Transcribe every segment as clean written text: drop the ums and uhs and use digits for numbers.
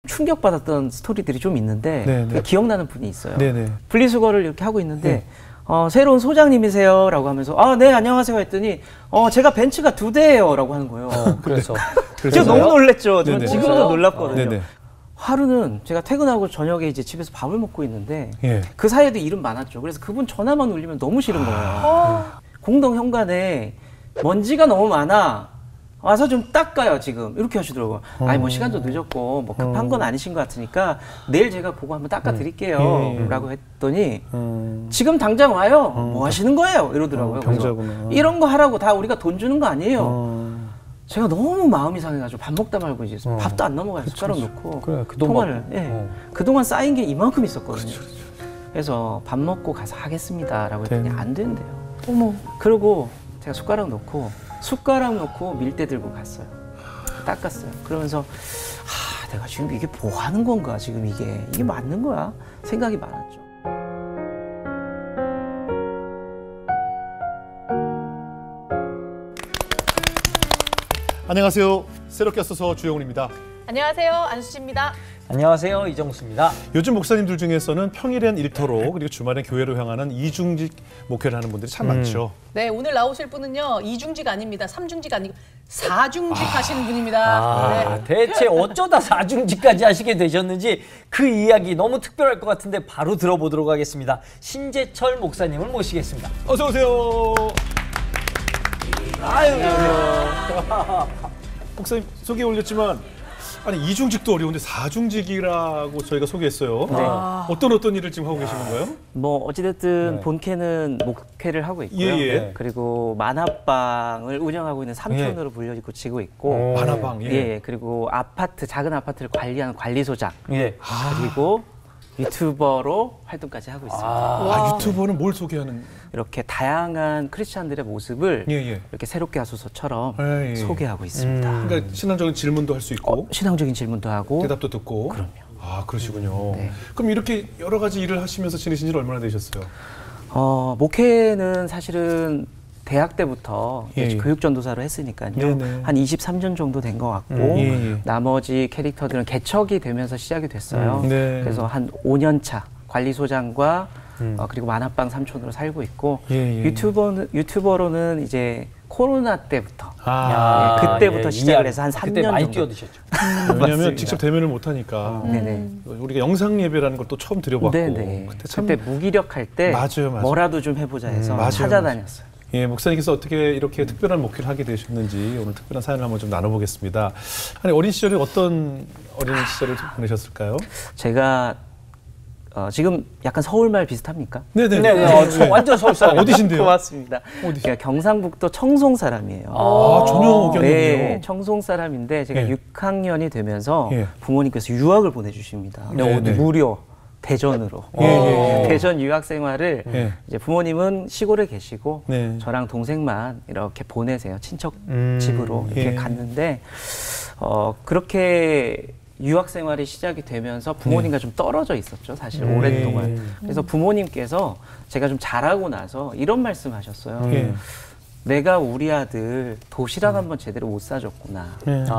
충격받았던 스토리들이 좀 있는데 기억나는 분이 있어요. 분리수거를 이렇게 하고 있는데 새로운 소장님이세요? 라고 하면서 네 안녕하세요 했더니 제가 벤츠가 2대예요 라고 하는 거예요. 그래서 제가 너무 놀랬죠. 저는 지금도 놀랐거든요. 하루는 제가 퇴근하고 저녁에 이제 집에서 밥을 먹고 있는데 그 사이에도 일은 많았죠. 그래서 그분 전화만 울리면 너무 싫은 거예요. 공동 현관에 먼지가 너무 많아. 와서 좀 닦아요 지금 이렇게 하시더라고요. 아니 뭐 시간도 늦었고 뭐 급한 건 아니신 것 같으니까 내일 제가 보고 한번 닦아 드릴게요 라고 했더니 지금 당장 와요. 뭐 하시는 거예요? 이러더라고요. 병자구나. 이런 거 하라고 다 우리가 돈 주는 거 아니에요. 제가 너무 마음이 상해가지고 밥 먹다 말고 이제 밥도 안 넘어가요. 숟가락 놓고 그래, 통화를 그동안 쌓인 게 이만큼 있었거든요. 그래서 밥 먹고 가서 하겠습니다 라고 했더니 안 된대요. 어머. 그러고 제가 숟가락 놓고 밀대 들고 갔어요. 닦았어요. 그러면서 내가 지금 이게 뭐 하는 건가? 지금 이게 맞는 거야? 생각이 많았죠. 안녕하세요. 새롭게 써서 주영훈입니다. 안녕하세요. 안수지입니다. 안녕하세요. 이정수입니다. 요즘 목사님들 중에서는 평일엔 일터로 그리고 주말엔 교회로 향하는 이중직 목회를 하는 분들이 참 많죠. 네, 오늘 나오실 분은요. 이중직 아닙니다. 삼중직 아니고 사중직 하시는 분입니다. 대체 어쩌다 사중직까지 하시게 되셨는지 그 이야기 너무 특별할 것 같은데 바로 들어보도록 하겠습니다. 신재철 목사님을 모시겠습니다. 어서 오세요. 아유, 목사님 소개 올렸지만 아니 이중직도 어려운데 사중직이라고 저희가 소개했어요. 어떤 일을 지금 하고 계신 건가요? 뭐 어찌됐든 본캐는 목회를 하고 있고요. 그리고 만화방을 운영하고 있는 삼촌으로 불려지고 있고 만화방 그리고 작은 아파트를 관리하는 관리소장 그리고 유튜버로 활동까지 하고 있습니다. 유튜버는 뭘 소개하는? 이렇게 다양한 크리스찬들의 모습을 이렇게 새롭게 하소서처럼 소개하고 있습니다. 그러니까 신앙적인 질문도 할 수 있고 신앙적인 질문도 하고 대답도 듣고. 그럼요. 그러시군요. 그럼 이렇게 여러 가지 일을 하시면서 지내신 지 얼마나 되셨어요? 목회는 사실은 대학 때부터 교육전도사로 했으니까요. 한 23년 정도 된 것 같고 나머지 캐릭터들은 개척이 되면서 시작이 됐어요. 그래서 한 5년 차 관리소장과 그리고 만화방 삼촌으로 살고 있고 유튜버로는 이제 코로나 때부터 그때부터 시작을 해서 한 3년 그때 많이 정도 뛰어드셨죠. 왜냐하면 직접 대면을 못 하니까 우리가 영상 예배라는 걸 또 처음 드려봤고 그때 무기력할 때 뭐라도 좀 해보자 해서 찾아다녔어요. 목사님께서 어떻게 이렇게 특별한 목회를 하게 되셨는지 오늘 특별한 사연을 한번 좀 나눠보겠습니다. 아니 어린 시절에 어떤 어린 시절을 보내셨을까요? 제가 지금 약간 서울말 비슷합니까? 네네. 완전 서울 사람. 어디신데요? 고맙습니다. 제가 경상북도 청송 사람이에요. 전혀 경력이요. 청송 사람인데 제가 6학년이 되면서 부모님께서 유학을 보내주십니다. 무료. 대전으로. 대전 유학 생활을 이제 부모님은 시골에 계시고 저랑 동생만 이렇게 보내세요. 친척 집으로 이렇게 갔는데 그렇게 유학 생활이 시작이 되면서 부모님과 좀 떨어져 있었죠. 사실 오랫동안. 그래서 부모님께서 제가 좀 자라고 나서 이런 말씀하셨어요. 내가 우리 아들 도시락 한번 제대로 못 사줬구나.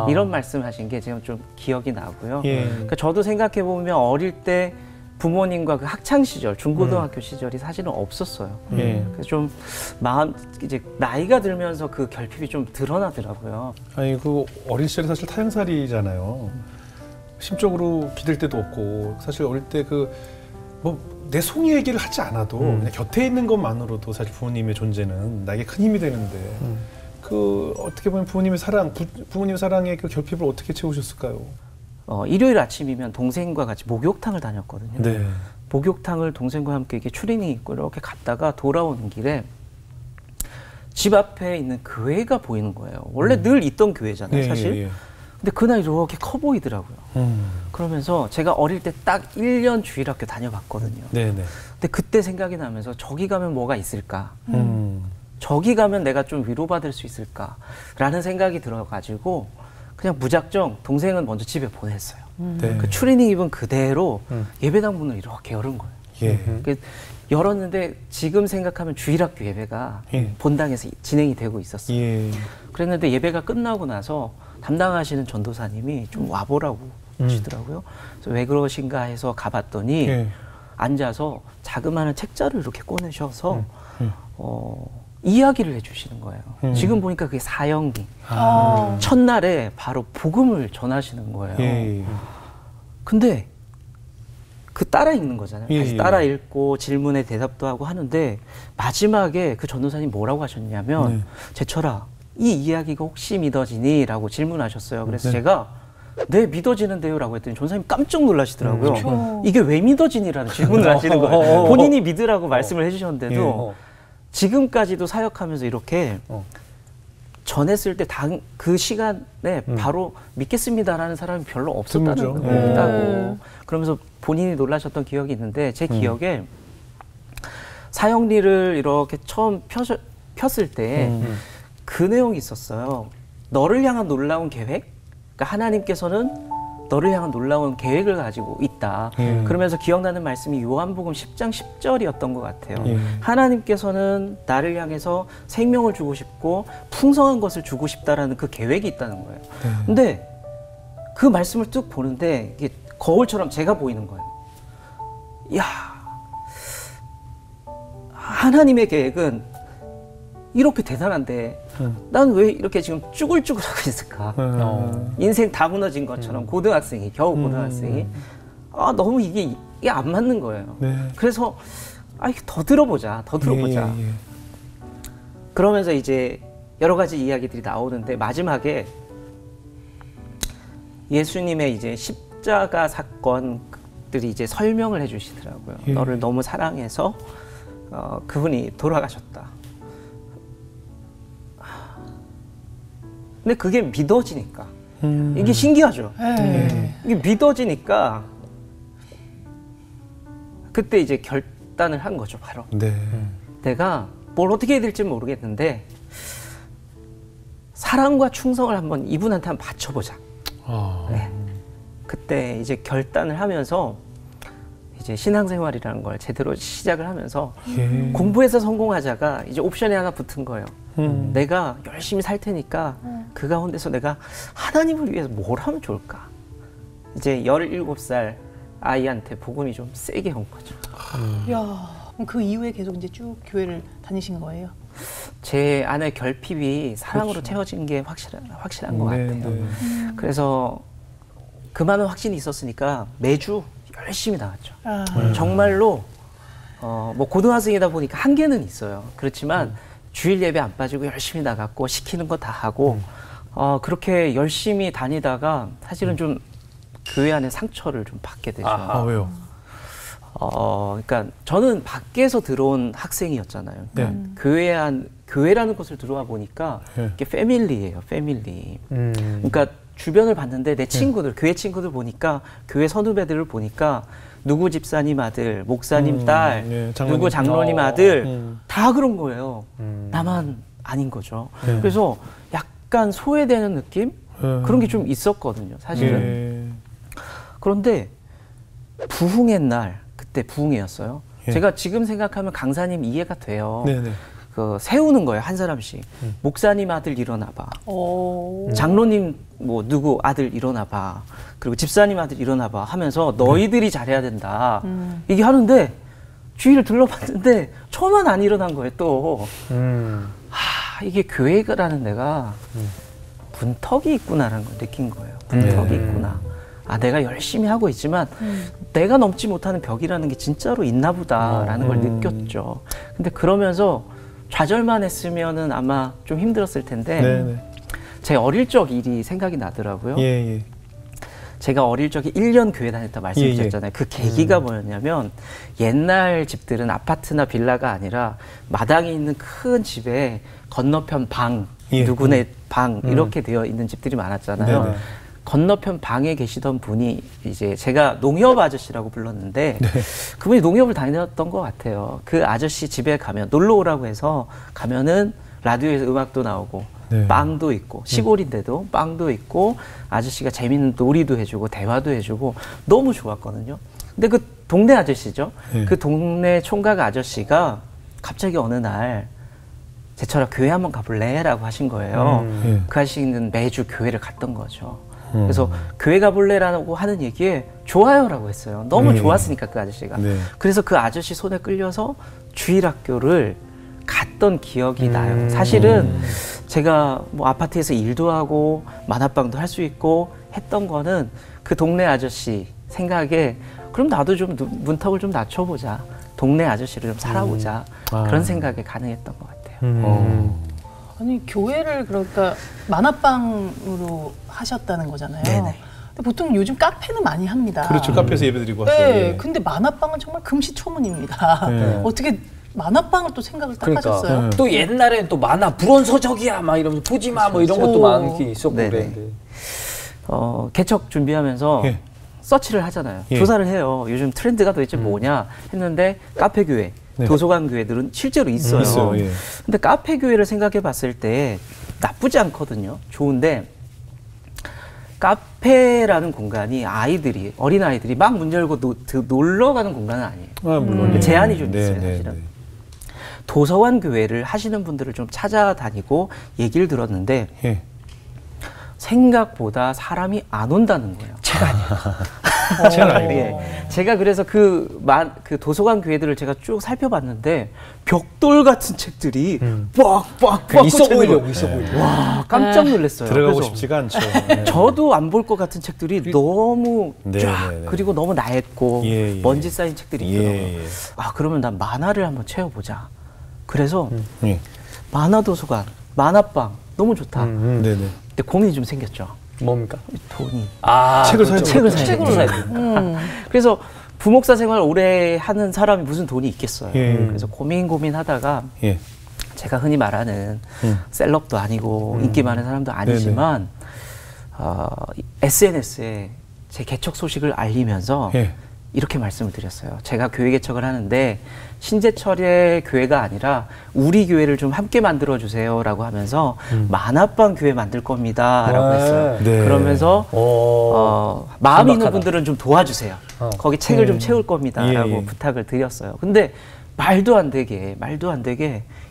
이런 말씀하신 게 지금 좀 기억이 나고요. 그러니까 저도 생각해 보면 어릴 때 부모님과 그 학창 시절, 중고등학교 시절이 사실은 없었어요. 그래서 좀 이제 나이가 들면서 그 결핍이 좀 드러나더라고요. 아니 그 어린 시절에 사실 타향살이잖아요. 심적으로 기댈 데도 없고 사실 어릴 때 내 송이 얘기를 하지 않아도 그냥 곁에 있는 것만으로도 사실 부모님의 존재는 나에게 큰 힘이 되는데 어떻게 보면 부모님의 사랑의 그 결핍을 어떻게 채우셨을까요? 일요일 아침이면 동생과 같이 목욕탕을 다녔거든요. 목욕탕을 동생과 함께 이렇게 추리닝 입고 이렇게 갔다가 돌아오는 길에 집 앞에 있는 교회가 보이는 거예요. 원래 늘 있던 교회잖아요, 사실. 근데 그날 이렇게 커 보이더라고요. 그러면서 제가 어릴 때 딱 1년 주일학교 다녀봤거든요. 근데 그때 생각이 나면서 저기 가면 뭐가 있을까? 저기 가면 내가 좀 위로받을 수 있을까라는 생각이 들어가지고 그냥 무작정 동생은 먼저 집에 보냈어요. 그 추리닝 입은 그대로 예배당 문을 이렇게 열은 거예요. 열었는데 지금 생각하면 주일학교 예배가 본당에서 진행이 되고 있었어요. 그랬는데 예배가 끝나고 나서 담당하시는 전도사님이 좀 와보라고 하시더라고요. 그래서 왜 그러신가 해서 가봤더니 예. 앉아서 자그마한 책자를 이렇게 꺼내셔서 이야기를 해주시는 거예요. 지금 보니까 그게 사형리. 첫날에 바로 복음을 전하시는 거예요. 예. 근데 그 따라 읽는 거잖아요. 예, 다시 따라 읽고 질문에 대답도 하고 하는데 마지막에 그 전도사님 뭐라고 하셨냐면 네. 제철아 이 이야기가 혹시 믿어지니? 라고 질문하셨어요. 그래서 네. 제가 네 믿어지는데요 라고 했더니 전도사님 깜짝 놀라시더라고요. 그렇죠. 이게 왜 믿어지니라는 질문을 하시는 거예요. 본인이 믿으라고 말씀을 해주셨는데도 지금까지도 사역하면서 이렇게 전했을 때 그 시간에 바로 믿겠습니다라는 사람이 별로 없었다는 드물죠. 거다고. 그러면서 본인이 놀라셨던 기억이 있는데 제 기억에 사형리를 이렇게 처음 폈을 때 그 내용이 있었어요. 너를 향한 놀라운 계획? 그러니까 하나님께서는 너를 향한 놀라운 계획을 가지고 있다. 그러면서 기억나는 말씀이 요한복음 10장 10절이었던 것 같아요. 하나님께서는 나를 향해서 생명을 주고 싶고 풍성한 것을 주고 싶다라는 그 계획이 있다는 거예요. 근데 그 말씀을 쭉 보는데 이게 거울처럼 제가 보이는 거예요. 야, 하나님의 계획은 이렇게 대단한데 난 왜 이렇게 지금 쭈글쭈글하고 있을까? 인생 다 무너진 것처럼 고등학생이 겨우 고등학생이 너무 이게 안 맞는 거예요. 네. 그래서 이게 더 들어보자. 예. 그러면서 이제 여러 가지 이야기들이 나오는데 마지막에 예수님의 이제 십자가 사건들이 이제 설명을 해주시더라고요. 예. 너를 너무 사랑해서 그분이 돌아가셨다. 근데 그게 믿어지니까 이게 신기하죠. 이게 믿어지니까 그때 이제 결단을 한 거죠. 바로 네. 내가 뭘 어떻게 해야 될지 모르겠는데 사랑과 충성을 한번 이분한테 한번 바쳐보자. 네. 그때 이제 결단을 하면서 이제 신앙생활이라는 걸 제대로 시작을 하면서 공부해서 성공하자가 이제 옵션에 하나 붙은 거예요. 내가 열심히 살 테니까 그 가운데서 내가 하나님을 위해서 뭘 하면 좋을까? 이제 17살 아이한테 복음이 좀 세게 온 거죠. 야, 그럼 그 이후에 계속 이제 쭉 교회를 다니신 거예요? 제 안에 결핍이 사랑으로 채워진 게 확실한 것 같아요. 그래서 그 많은 확신이 있었으니까 매주 열심히 나갔죠. 정말로 뭐 고등학생이다 보니까 한계는 있어요. 그렇지만 주일 예배 안 빠지고 열심히 나갔고 시키는 거 다 하고 그렇게 열심히 다니다가 사실은 좀 교회 안에 상처를 좀 받게 되죠. 왜요? 그러니까 저는 밖에서 들어온 학생이었잖아요. 그러니까 교회라는 곳을 들어와 보니까 이게 패밀리예요, 패밀리. 그러니까 주변을 봤는데 내 친구들, 교회 친구들 보니까 교회 선후배들을 보니까 누구 집사님 아들, 목사님 딸, 누구 장로님 아들 다 그런 거예요. 나만 아닌 거죠. 그래서 약간 소외되는 느낌? 그런 게 좀 있었거든요, 사실은. 그런데 부흥의 날, 그때 부흥회였어요. 제가 지금 생각하면 강사님 이해가 돼요. 세우는 거예요, 한 사람씩. 목사님 아들 일어나봐. 장로님 뭐 누구 아들 일어나봐. 그리고 집사님 아들 일어나봐 하면서 너희들이 잘해야 된다. 이게 하는데 주위를 둘러봤는데 저만 안 일어난 거예요, 또. 이게 교회라는 데가 문턱이 있구나라는 걸 느낀 거예요. 문턱이 있구나. 내가 열심히 하고 있지만 내가 넘지 못하는 벽이라는 게 진짜로 있나 보다라는 걸 느꼈죠. 근데 그러면서 좌절만 했으면은 아마 좀 힘들었을 텐데 제 어릴 적 일이 생각이 나더라고요. 제가 어릴 적에 1년 교회 다녔다 말씀드렸잖아요. 그 계기가 뭐였냐면 옛날 집들은 아파트나 빌라가 아니라 마당에 있는 큰 집에 건너편 방, 누구네 방 이렇게 되어 있는 집들이 많았잖아요. 건너편 방에 계시던 분이 이제 제가 농협 아저씨라고 불렀는데 그분이 농협을 다녔던 것 같아요. 그 아저씨 집에 가면 놀러 오라고 해서 가면은 라디오에서 음악도 나오고 빵도 있고 시골인데도 빵도 있고 아저씨가 재밌는 놀이도 해주고 대화도 해주고 너무 좋았거든요. 근데 그 동네 아저씨죠. 그 동네 총각 아저씨가 갑자기 어느 날 제철아 교회 한번 가볼래? 라고 하신 거예요. 그 아저씨는 매주 교회를 갔던 거죠. 그래서 교회 가볼래라고 하는 얘기에 좋아요라고 했어요. 너무 좋았으니까 그 아저씨가. 그래서 그 아저씨 손에 끌려서 주일학교를 갔던 기억이 나요. 사실은 제가 뭐 아파트에서 일도 하고 만화방도 할 수 있고 했던 거는 그 동네 아저씨 생각에 그럼 나도 좀 문턱을 좀 낮춰보자. 동네 아저씨를 좀 살아보자. 그런 생각에 가능했던 것 같아요. 아니 교회를 그러니까 만화방으로 하셨다는 거잖아요. 네네. 근데 보통 요즘 카페는 많이 합니다. 그렇죠. 카페에서 예배드리고 하죠. 네. 근데 만화방은 정말 금시초문입니다. 어떻게 만화방을 또 생각을 딱 하셨어요? 또 옛날에는 또 만화 불온서적이야 막 이러면서 보지 마 뭐 이런 것도 많이 있었고 그랬는데. 개척 준비하면서 서치를 하잖아요. 조사를 해요. 요즘 트렌드가 도대체 뭐냐 했는데 카페 교회, 도서관 교회들은 실제로 있어요. 근데 카페 교회를 생각해 봤을 때 나쁘지 않거든요. 좋은데 카페라는 공간이 아이들이, 어린아이들이 막 문 열고 놀러 가는 공간은 아니에요. 물론 제한이 좀 있어요, 사실은. 도서관 교회를 하시는 분들을 좀 찾아다니고 얘기를 들었는데 생각보다 사람이 안 온다는 거예요. 제가 아니에요. 제가 아니에요. 제가 그래서 그 도서관 교회들을 제가 쭉 살펴봤는데 벽돌 같은 책들이 빡 있어 보이려고. 와, 깜짝 놀랐어요. 들어가고 싶지가 않죠. 저도 안 볼 것 같은 책들이 너무 쫙 그리고 너무 낡고 먼지 쌓인 책들이 있더라고요. 그러면 난 만화를 한번 채워보자. 그래서 만화 도서관, 만화방 너무 좋다. 근데 고민이 좀 생겼죠. 뭡니까? 돈이. 책을 사야 돼. 그래서 부목사 생활 오래 하는 사람이 무슨 돈이 있겠어요. 그래서 고민하다가 제가 흔히 말하는 셀럽도 아니고 인기 많은 사람도 아니지만 SNS에 제 개척 소식을 알리면서 이렇게 말씀을 드렸어요. 제가 교회 개척을 하는데 신재철의 교회가 아니라 우리 교회를 좀 함께 만들어 주세요라고 하면서 만화방 교회 만들 겁니다라고 했어요. 그러면서 마음 있는 분들은 좀 도와주세요. 거기 책을 좀 채울 겁니다라고 부탁을 드렸어요. 근데 말도 안 되게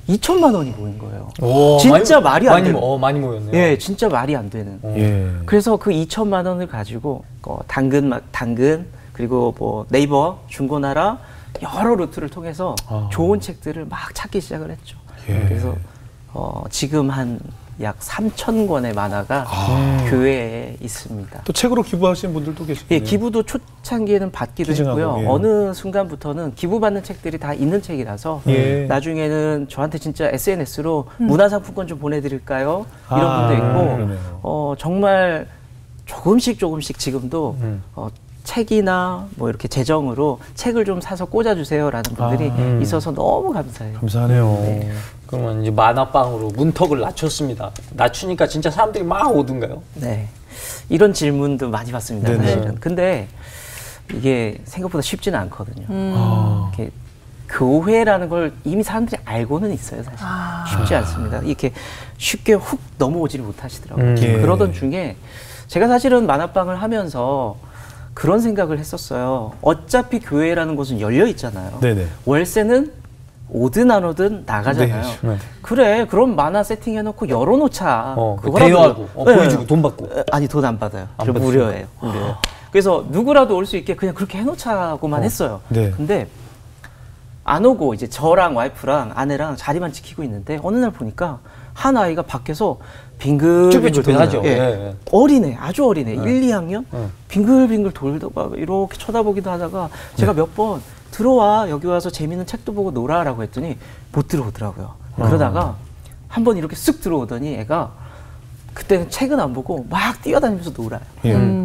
2천만 원이 모인 거예요. 진짜 말이 안 되는. 많이 모였네요. 예, 진짜 말이 안 되는. 그래서 그 2천만 원을 가지고 당근 그리고 뭐 네이버, 중고나라 여러 루트를 통해서 좋은 책들을 막 찾기 시작을 했죠. 그래서 지금 한 약 3,000권의 만화가 교회에 있습니다. 또 책으로 기부하시는 분들도 계시네요. 기부도 초창기에는 받기도 했고요. 어느 순간부터는 기부받는 책들이 다 있는 책이라서 나중에는 저한테 진짜 SNS로 문화상품권 좀 보내드릴까요? 이런 분도 있고 정말 조금씩 지금도 책이나 뭐 이렇게 재정으로 책을 좀 사서 꽂아주세요라는 분들이 있어서 너무 감사해요. 감사하네요. 그러면 이제 만화방으로 문턱을 낮췄습니다. 낮추니까 진짜 사람들이 막 오던가요? 네, 이런 질문도 많이 받습니다. 사실은. 근데 이게 생각보다 쉽지는 않거든요. 이렇게 교회라는 걸 이미 사람들이 알고는 있어요, 사실. 쉽지 않습니다. 이렇게 쉽게 훅 넘어오지를 못하시더라고요. 그러던 중에 제가 사실은 만화방을 하면서 그런 생각을 했었어요. 어차피 교회라는 곳은 열려 있잖아요. 월세는 오든 안 오든 나가잖아요. 그래, 그럼 만화 세팅해놓고 열어놓자. 대여하고 보여주고 돈 받고. 아니, 돈 안 받아요. 무료예요. 그래서 누구라도 올 수 있게 그냥 그렇게 해놓자고만 했어요. 근데 안 오고 이제 저랑 와이프랑 아내랑 자리만 지키고 있는데 어느 날 보니까 한 아이가 밖에서 빙글빙글 돌아요. 어리네, 아주 어리네. 1, 2학년? 빙글빙글 돌다가 이렇게 쳐다보기도 하다가 제가 몇 번 들어와, 여기 와서 재밌는 책도 보고 놀아라고 했더니 못 들어오더라고요. 그러다가 한 번 이렇게 쓱 들어오더니 애가 그때는 책은 안 보고 막 뛰어다니면서 놀아요.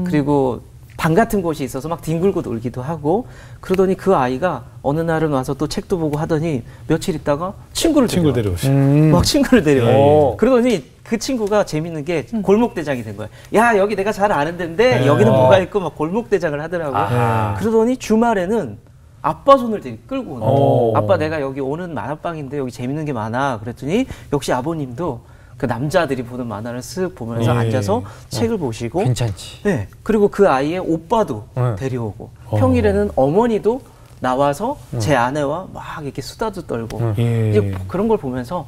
그리고 방 같은 곳이 있어서 막 뒹굴고 놀기도 하고 그러더니 그 아이가 어느 날은 와서 또 책도 보고 하더니 며칠 있다가 친구를 데려오시고 막 친구를 데려와요. 그러더니 그 친구가 재밌는 게 골목대장이 된 거예요. 야, 여기 내가 잘 아는 데인데 여기는 뭐가 있고 막 골목대장을 하더라고요. 그러더니 주말에는 아빠 손을 되게 끌고 오는 거예요. 아빠, 내가 여기 오는 만화방인데 여기 재밌는 게 많아. 그랬더니 역시 아버님도 그 남자들이 보는 만화를 쓱 보면서 앉아서 책을 보시고 괜찮지. 네. 그리고 그 아이의 오빠도 데려오고 평일에는 어머니도 나와서 제 아내와 막 이렇게 수다도 떨고 이제 그런 걸 보면서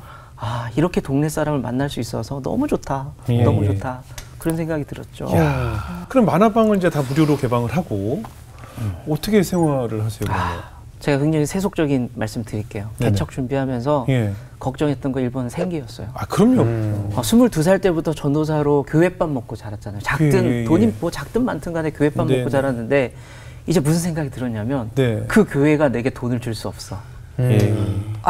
이렇게 동네 사람을 만날 수 있어서 너무 좋다. 너무 좋다. 그런 생각이 들었죠. 그럼 만화방을 이제 다 무료로 개방을 하고 어떻게 생활을 하세요? 그러면? 제가 굉장히 세속적인 말씀 드릴게요. 네네. 개척 준비하면서 예. 걱정했던 거 1번은 생계였어요. 그럼요. 22살 때부터 전도사로 교회밥 먹고 자랐잖아요. 작든 예. 돈이 뭐 작든 많든 간에 교회밥 네. 먹고 자랐는데 이제 무슨 생각이 들었냐면 네. 그 교회가 내게 돈을 줄 수 없어. 예.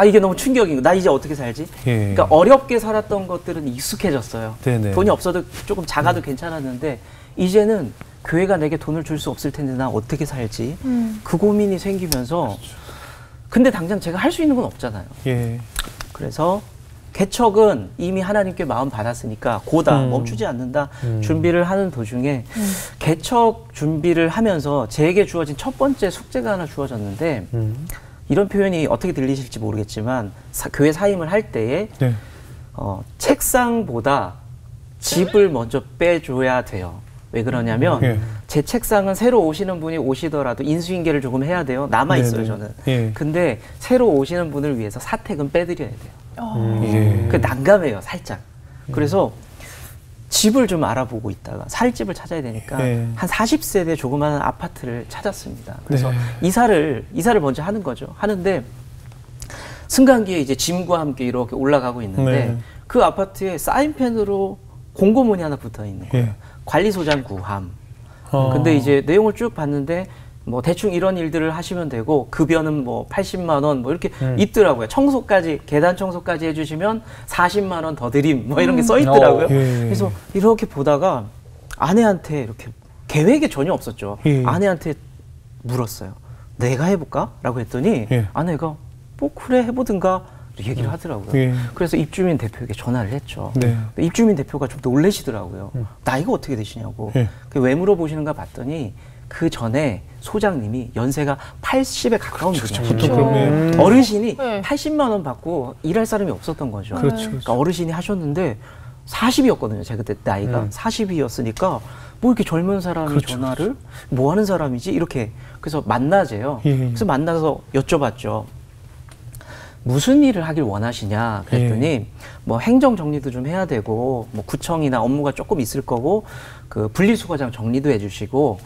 이게 너무 충격인 거. 나 이제 어떻게 살지? 예. 그러니까 어렵게 살았던 것들은 익숙해졌어요. 네네. 돈이 없어도 조금 작아도 괜찮았는데 이제는 교회가 내게 돈을 줄 수 없을 텐데 나 어떻게 살지? 그 고민이 생기면서 근데 당장 제가 할 수 있는 건 없잖아요. 예. 그래서 개척은 이미 하나님께 마음 받았으니까 고다 멈추지 않는다 준비를 하는 도중에 개척 준비를 하면서 제게 주어진 첫 번째 숙제가 하나 주어졌는데 이런 표현이 어떻게 들리실지 모르겠지만 교회 사임을 할 때에 네. 책상보다 집을 먼저 빼줘야 돼요. 왜 그러냐면 예. 제 책상은 새로 오시는 분이 오시더라도 인수인계를 조금 해야 돼요. 남아있어요. 네네. 저는. 예. 근데 새로 오시는 분을 위해서 사택은 빼드려야 돼요. 예. 그 난감해요, 살짝. 그래서 집을 좀 알아보고 있다가 살 집을 찾아야 되니까 예. 한 40세대 조그마한 아파트를 찾았습니다. 그래서 네. 이사를 먼저 하는 거죠. 하는데 승강기에 이제 짐과 함께 이렇게 올라가고 있는데 네. 그 아파트에 사인펜으로 공고문이 하나 붙어 있는 거예요. 예. 관리소장 구함. 근데 이제 내용을 쭉 봤는데 뭐 대충 이런 일들을 하시면 되고 급여는 뭐 80만 원 뭐 이렇게 있더라고요. 청소까지 계단 청소까지 해주시면 40만 원 더 드림 뭐 이런 게 써 있더라고요. 예. 그래서 이렇게 보다가 아내한테 이렇게 계획이 전혀 없었죠. 예. 아내한테 물었어요. 내가 해볼까?라고 했더니 예. 아내가 뭐 그래 해보든가 얘기를 하더라고요. 예. 그래서 입주민 대표에게 전화를 했죠. 네. 근데 입주민 대표가 좀 놀라시더라고요. 나이가 어떻게 되시냐고. 예. 왜 물어보시는가 봤더니 그 전에 소장님이 연세가 80에 가까운 분이에요. 보통 그러면 어르신이 네. 80만 원 받고 일할 사람이 없었던 거죠. 그렇죠. 그러니까 어르신이 하셨는데 40이었거든요. 제가 그때 나이가 40이었으니까 뭐 이렇게 젊은 사람이 그렇죠, 전화를 뭐 하는 사람이지 이렇게 그래서 만나재요. 예. 그래서 만나서 여쭤봤죠. 무슨 일을 하길 원하시냐 그랬더니 예. 뭐 행정 정리도 좀 해야 되고 뭐 구청이나 업무가 조금 있을 거고 그 분리수거장 정리도 해주시고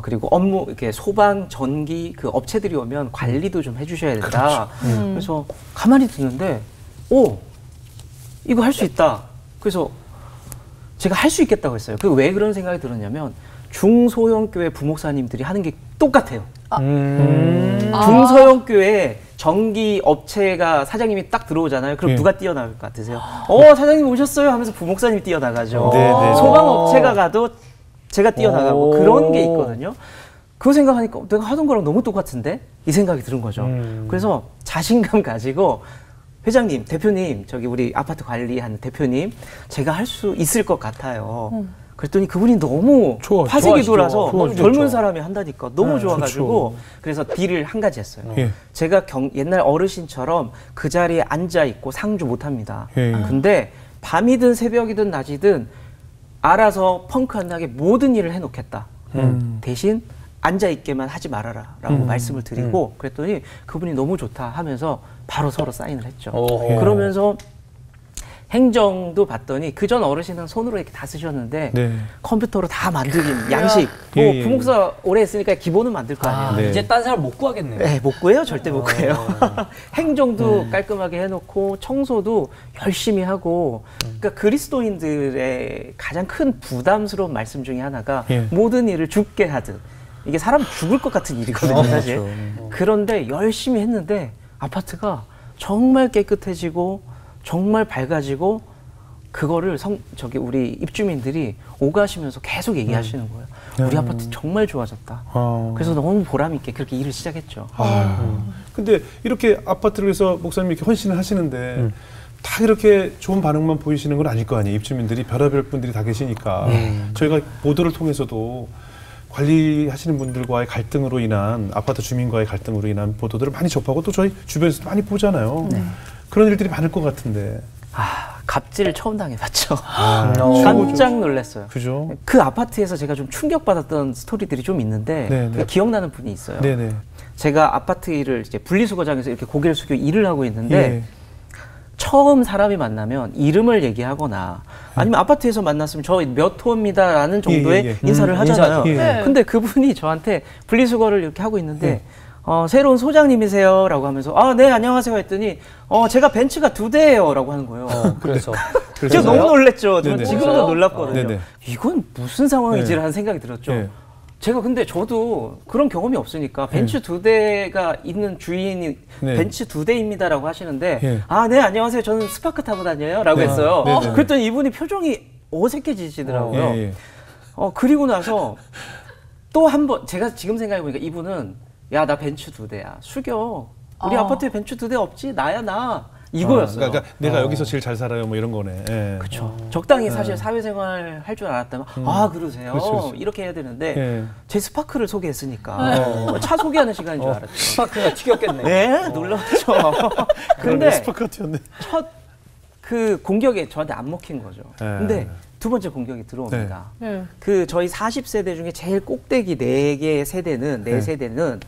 그리고 업무 이렇게 소방 전기 그 업체들이 오면 관리도 좀 해주셔야 된다. 그렇죠. 그래서 가만히 듣는데 오 이거 할 수 있다. 그래서 제가 할 수 있겠다고 했어요. 그 왜 그런 생각이 들었냐면 중소형교회 부목사님들이 하는 게 똑같아요. 중소형교회 전기 업체가 사장님이 딱 들어오잖아요. 그럼 예. 누가 뛰어나갈 것 같으세요? 사장님 오셨어요 하면서 부목사님이 뛰어나가죠. 네네. 소방업체가 가도 제가 뛰어나가고 그런 게 있거든요. 그 생각하니까 내가 하던 거랑 너무 똑같은데? 이 생각이 드는 거죠. 그래서 자신감 가지고 회장님, 대표님, 저기 우리 아파트 관리하는 대표님, 제가 할 수 있을 것 같아요. 그랬더니 그분이 너무 화색이 돌아서 젊은 사람이 한다니까 너무 좋아가지고 그래서 딜을 한 가지 했어요. 예. 제가 옛날 어르신처럼 그 자리에 앉아 있고 상주 못 합니다. 예. 근데 밤이든 새벽이든 낮이든 알아서 펑크 안 나게 모든 일을 해놓겠다. 대신 앉아 있게만 하지 말아라 라고 말씀을 드리고 그랬더니 그분이 너무 좋다 하면서 바로 서로 사인을 했죠. 그러면서 행정도 봤더니 그전 어르신은 손으로 이렇게 다 쓰셨는데 네. 컴퓨터로 다 만들긴 양식 뭐 예, 예. 부목사 오래 했으니까 기본은 만들 거 아니에요. 네. 이제 딴 사람 못 구하겠네요. 네, 못 구해요. 절대 못 구해요. 행정도 깔끔하게 해놓고 청소도 열심히 하고 그러니까 그리스도인들의 가장 큰 부담스러운 말씀 중에 하나가 예. 모든 일을 죽게 하듯 이게 사람 죽을 것 같은 일이거든요. 사실. 그렇죠. 그런데 열심히 했는데 아파트가 정말 깨끗해지고 정말 밝아지고 그거를 우리 입주민들이 오가시면서 계속 얘기하시는 거예요. 우리 아파트 정말 좋아졌다. 그래서 너무 보람 있게 그렇게 일을 시작했죠. 근데 이렇게 아파트를 위해서 목사님이 이렇게 헌신을 하시는데 다 이렇게 좋은 반응만 보이시는 건 아닐 거 아니에요. 입주민들이 별의별 분들이 다 계시니까. 저희가 보도를 통해서도 관리하시는 분들과의 갈등으로 인한 아파트 주민과의 갈등으로 인한 보도들을 많이 접하고 또 저희 주변에서 많이 보잖아요. 그런 일들이 많을 것 같은데. 갑질을 처음 당해봤죠. 깜짝 놀랐어요. 그죠? 그 아파트에서 제가 좀 충격받았던 스토리들이 좀 있는데 네네. 기억나는 분이 있어요. 네네. 제가 아파트 일을 이제 분리수거장에서 이렇게 고개를 숙여 일을 하고 있는데 예. 처음 사람이 만나면 이름을 얘기하거나 아니면 아파트에서 만났으면 저 몇 호입니다라는 정도의 인사를 하잖아요. 근데 그분이 저한테 분리수거를 이렇게 하고 있는데 새로운 소장님이세요라고 하면서 네 안녕하세요 했더니 제가 벤츠가 2대예요라고 하는 거예요. 그래서 제가 너무 놀랬죠. 저는 네네. 지금도 놀랐거든요. 네네. 이건 무슨 상황이지라는 생각이 들었죠. 제가 근데 저도 그런 경험이 없으니까 벤츠 2대가 있는 주인이 벤츠 2대입니다라고 하시는데 네 안녕하세요 저는 스파크 타고 다녀요라고 했어요. 그랬더니 이분이 표정이 어색해지시더라고요. 그리고 나서 또 한 번 제가 지금 생각해보니까 이분은 야 나 벤츠 2대야 숙여 우리 아파트에 벤츠 2대 없지 나야 나 이거였어요. 그러니까 내가 여기서 제일 잘 살아요 뭐 이런 거네. 그렇죠. 적당히 사실 사회생활 할 줄 알았다면 그러세요. 그렇죠. 이렇게 해야 되는데 제 스파크를 소개했으니까 차 소개하는 시간인 줄 알았죠. 스파크가 튀겼겠네. 네, 놀랐죠. 근데 스파크 같았네. 첫 그 공격에 저한테 안 먹힌 거죠. 근데 두 번째 공격이 들어옵니다. 그 저희 40세대 중에 제일 꼭대기 4개 세대는 4세대는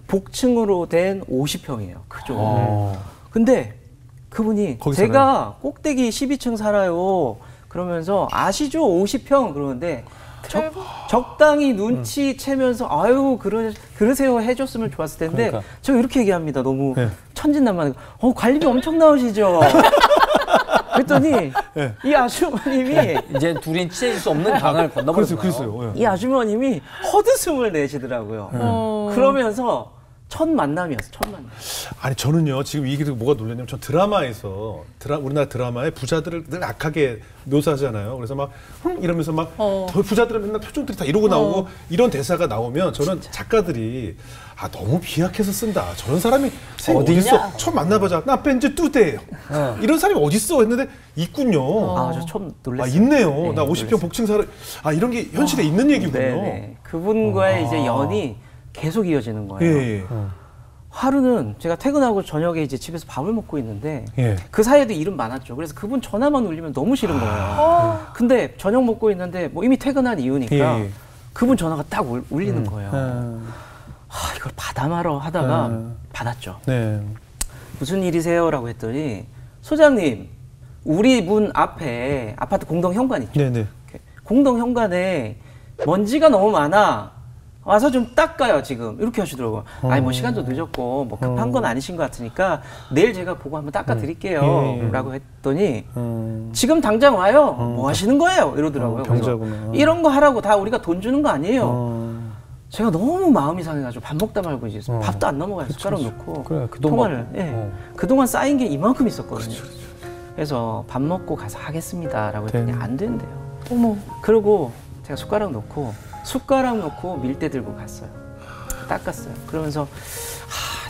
복층으로 된 50평이에요. 그죠. 근데 그분이 제가 살아요? 꼭대기 12층 살아요. 그러면서 아시죠? 50평 그러는데 적당히 눈치채면서 아유 그러세요 해줬으면 좋았을 텐데 그러니까. 제가 이렇게 얘기합니다. 너무 천진난만하게 관리비 엄청 나오시죠? 그랬더니 이 아주머님이 이제 둘이 친해질 수 없는 강을 건너버렸어요. 그랬어요. 이 아주머님이 헛웃음을 내시더라고요. 그러면서 첫 만남이었어. 첫 만남. 아니 저는요 지금 이 얘기를 뭐가 놀랐냐면 전 드라마에서 우리나라 드라마에 부자들을 늘 악하게 묘사하잖아요. 그래서 막 이러면서 막 부자들은 맨날 표정들이 다 이러고 나오고 이런 대사가 나오면 저는 작가들이 너무 비약해서 쓴다. 저런 사람이 어딨어? 처음 만나보자. 나 벤츠 2대예요. 이런 사람이 어딨어? 했는데 있군요. 저 처음 놀랐어요. 있네요. 네, 나 50평 복층 살아. 이런 게 현실에 있는 얘기군요. 네네. 그분과의 이제 연이 계속 이어지는 거예요. 하루는 제가 퇴근하고 저녁에 이제 집에서 밥을 먹고 있는데 그 사이에도 일은 많았죠. 그래서 그분 전화만 울리면 너무 싫은 거예요. 근데 저녁 먹고 있는데 뭐 이미 퇴근한 이유니까 그분 전화가 딱 울리는 거예요. 이걸 받아 말어 하다가 받았죠. 무슨 일이세요? 라고 했더니 소장님 우리 문 앞에 아파트 공동 현관 있죠. 공동 현관에 먼지가 너무 많아. 와서 좀 닦아요 지금 이렇게 하시더라고요. 아니 뭐 시간도 늦었고 뭐 급한 건 아니신 것 같으니까 내일 제가 보고 한번 닦아 드릴게요 라고 했더니 지금 당장 와요. 뭐 하시는 거예요? 이러더라고요. 병자구나. 이런 거 하라고 다 우리가 돈 주는 거 아니에요. 제가 너무 마음이 상해가지고 밥 먹다 말고 이제 밥도 안 넘어가요. 숟가락 놓고 통화를 그동안 쌓인 게 이만큼 있었거든요. 그래서 밥 먹고 가서 하겠습니다 라고 했더니 안 된대요. 어머. 그러고 제가 숟가락 놓고 밀대 들고 갔어요. 닦았어요. 그러면서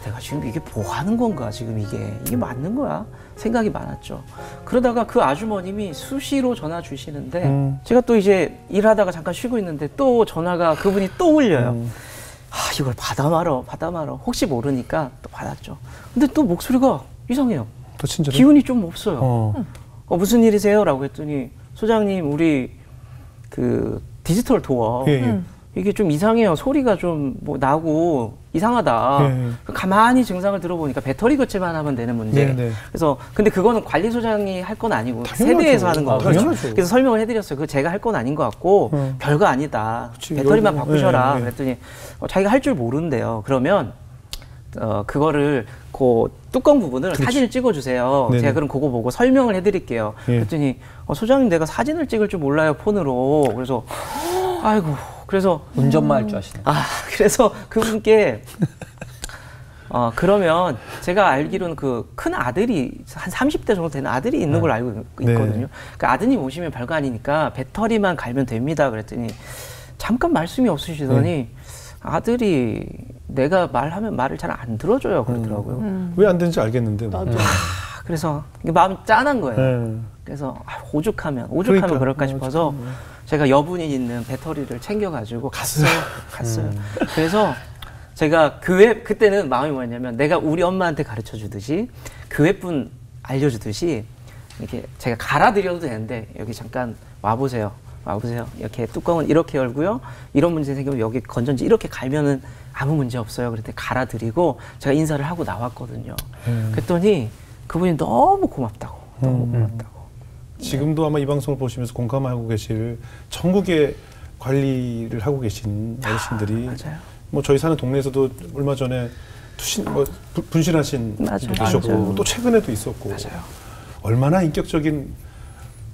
내가 지금 이게 뭐 하는 건가 지금 이게 맞는 거야? 생각이 많았죠. 그러다가 그 아주머님이 수시로 전화 주시는데 제가 또 이제 일하다가 잠깐 쉬고 있는데 또 전화가 그분이 또 울려요. 이걸 받아 말어 혹시 모르니까 또 받았죠. 근데 또 목소리가 이상해요. 또 친절해? 기운이 좀 없어요. 무슨 일이세요? 라고 했더니 소장님 우리 그 디지털 도어 이게 좀 이상해요. 소리가 좀 뭐 나고 이상하다. 가만히 증상을 들어보니까 배터리 교체만 하면 되는 문제. 그래서 근데 그거는 관리소장이 할 건 아니고 세대에서 하는 거거든요. 그래서 설명을 해드렸어요. 그거 제가 할 건 아닌 것 같고 별거 아니다. 배터리만 바꾸셔라. 그랬더니 자기가 할 줄 모르는데요. 그러면 그거를 그 뚜껑 부분을 사진을 찍어주세요. 제가 그럼 그거 보고 설명을 해드릴게요. 그랬더니 소장님 내가 사진을 찍을 줄 몰라요 폰으로. 그래서 아이고 그래서 운전만 할 줄 아시네. 그래서 그분께 그러면 제가 알기로는 그 큰 아들이 한 30대 정도 되는 아들이 있는 걸로 알고 있거든요. 그 아드님 오시면 별거 아니니까 배터리만 갈면 됩니다. 그랬더니 잠깐 말씀이 없으시더니 아들이 내가 말하면 말을 잘 안 들어줘요 그러더라고요. 왜 안 되는지 알겠는데. 그래서 마음이 짠한 거예요. 그래서 오죽하면 그럴까 싶어서 제가 여분이 있는 배터리를 챙겨가지고 갔어요. 그래서 제가 그때는 마음이 뭐였냐면 내가 우리 엄마한테 가르쳐 주듯이 교회분 알려주듯이 이렇게 제가 갈아드려도 되는데 여기 잠깐 와보세요. 이렇게 뚜껑은 이렇게 열고요. 이런 문제 생기면 여기 건전지 이렇게 갈면은 아무 문제 없어요. 그랬더니 갈아드리고 제가 인사를 하고 나왔거든요. 그랬더니 그분이 너무 고맙다고. 너무 고맙다고. 지금도 아마 이 방송을 보시면서 공감하고 계실 전국에 관리를 하고 계신 어르신들이 맞아요. 뭐 저희 사는 동네에서도 얼마 전에 분신하신 분도 계셨고 맞아요. 또 최근에도 있었고 맞아요. 얼마나 인격적인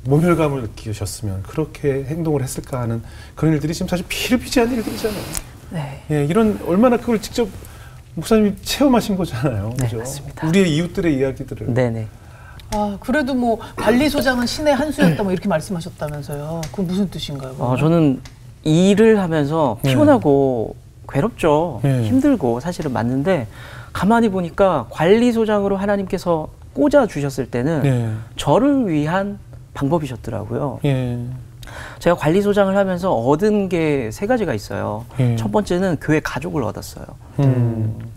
모멸감을 느끼셨으면 그렇게 행동을 했을까 하는 그런 일들이 지금 사실 피를 피지 않는 일들이잖아요. 네. 예, 이런 얼마나 그걸 직접 목사님이 체험하신 거잖아요. 네, 그죠? 맞습니다. 우리의 이웃들의 이야기들을. 네네. 아, 그래도 뭐 관리소장은 신의 한 수였다 뭐 이렇게 말씀하셨다면서요. 그건 무슨 뜻인가요? 그러면? 저는 일을 하면서 네. 피곤하고 괴롭죠. 네. 힘들고 사실은 맞는데 가만히 보니까 관리소장으로 하나님께서 꽂아 주셨을 때는 예. 저를 위한 방법이셨더라고요. 예. 제가 관리소장을 하면서 얻은 게 3가지가 있어요. 예. 첫 번째는 교회 가족을 얻었어요.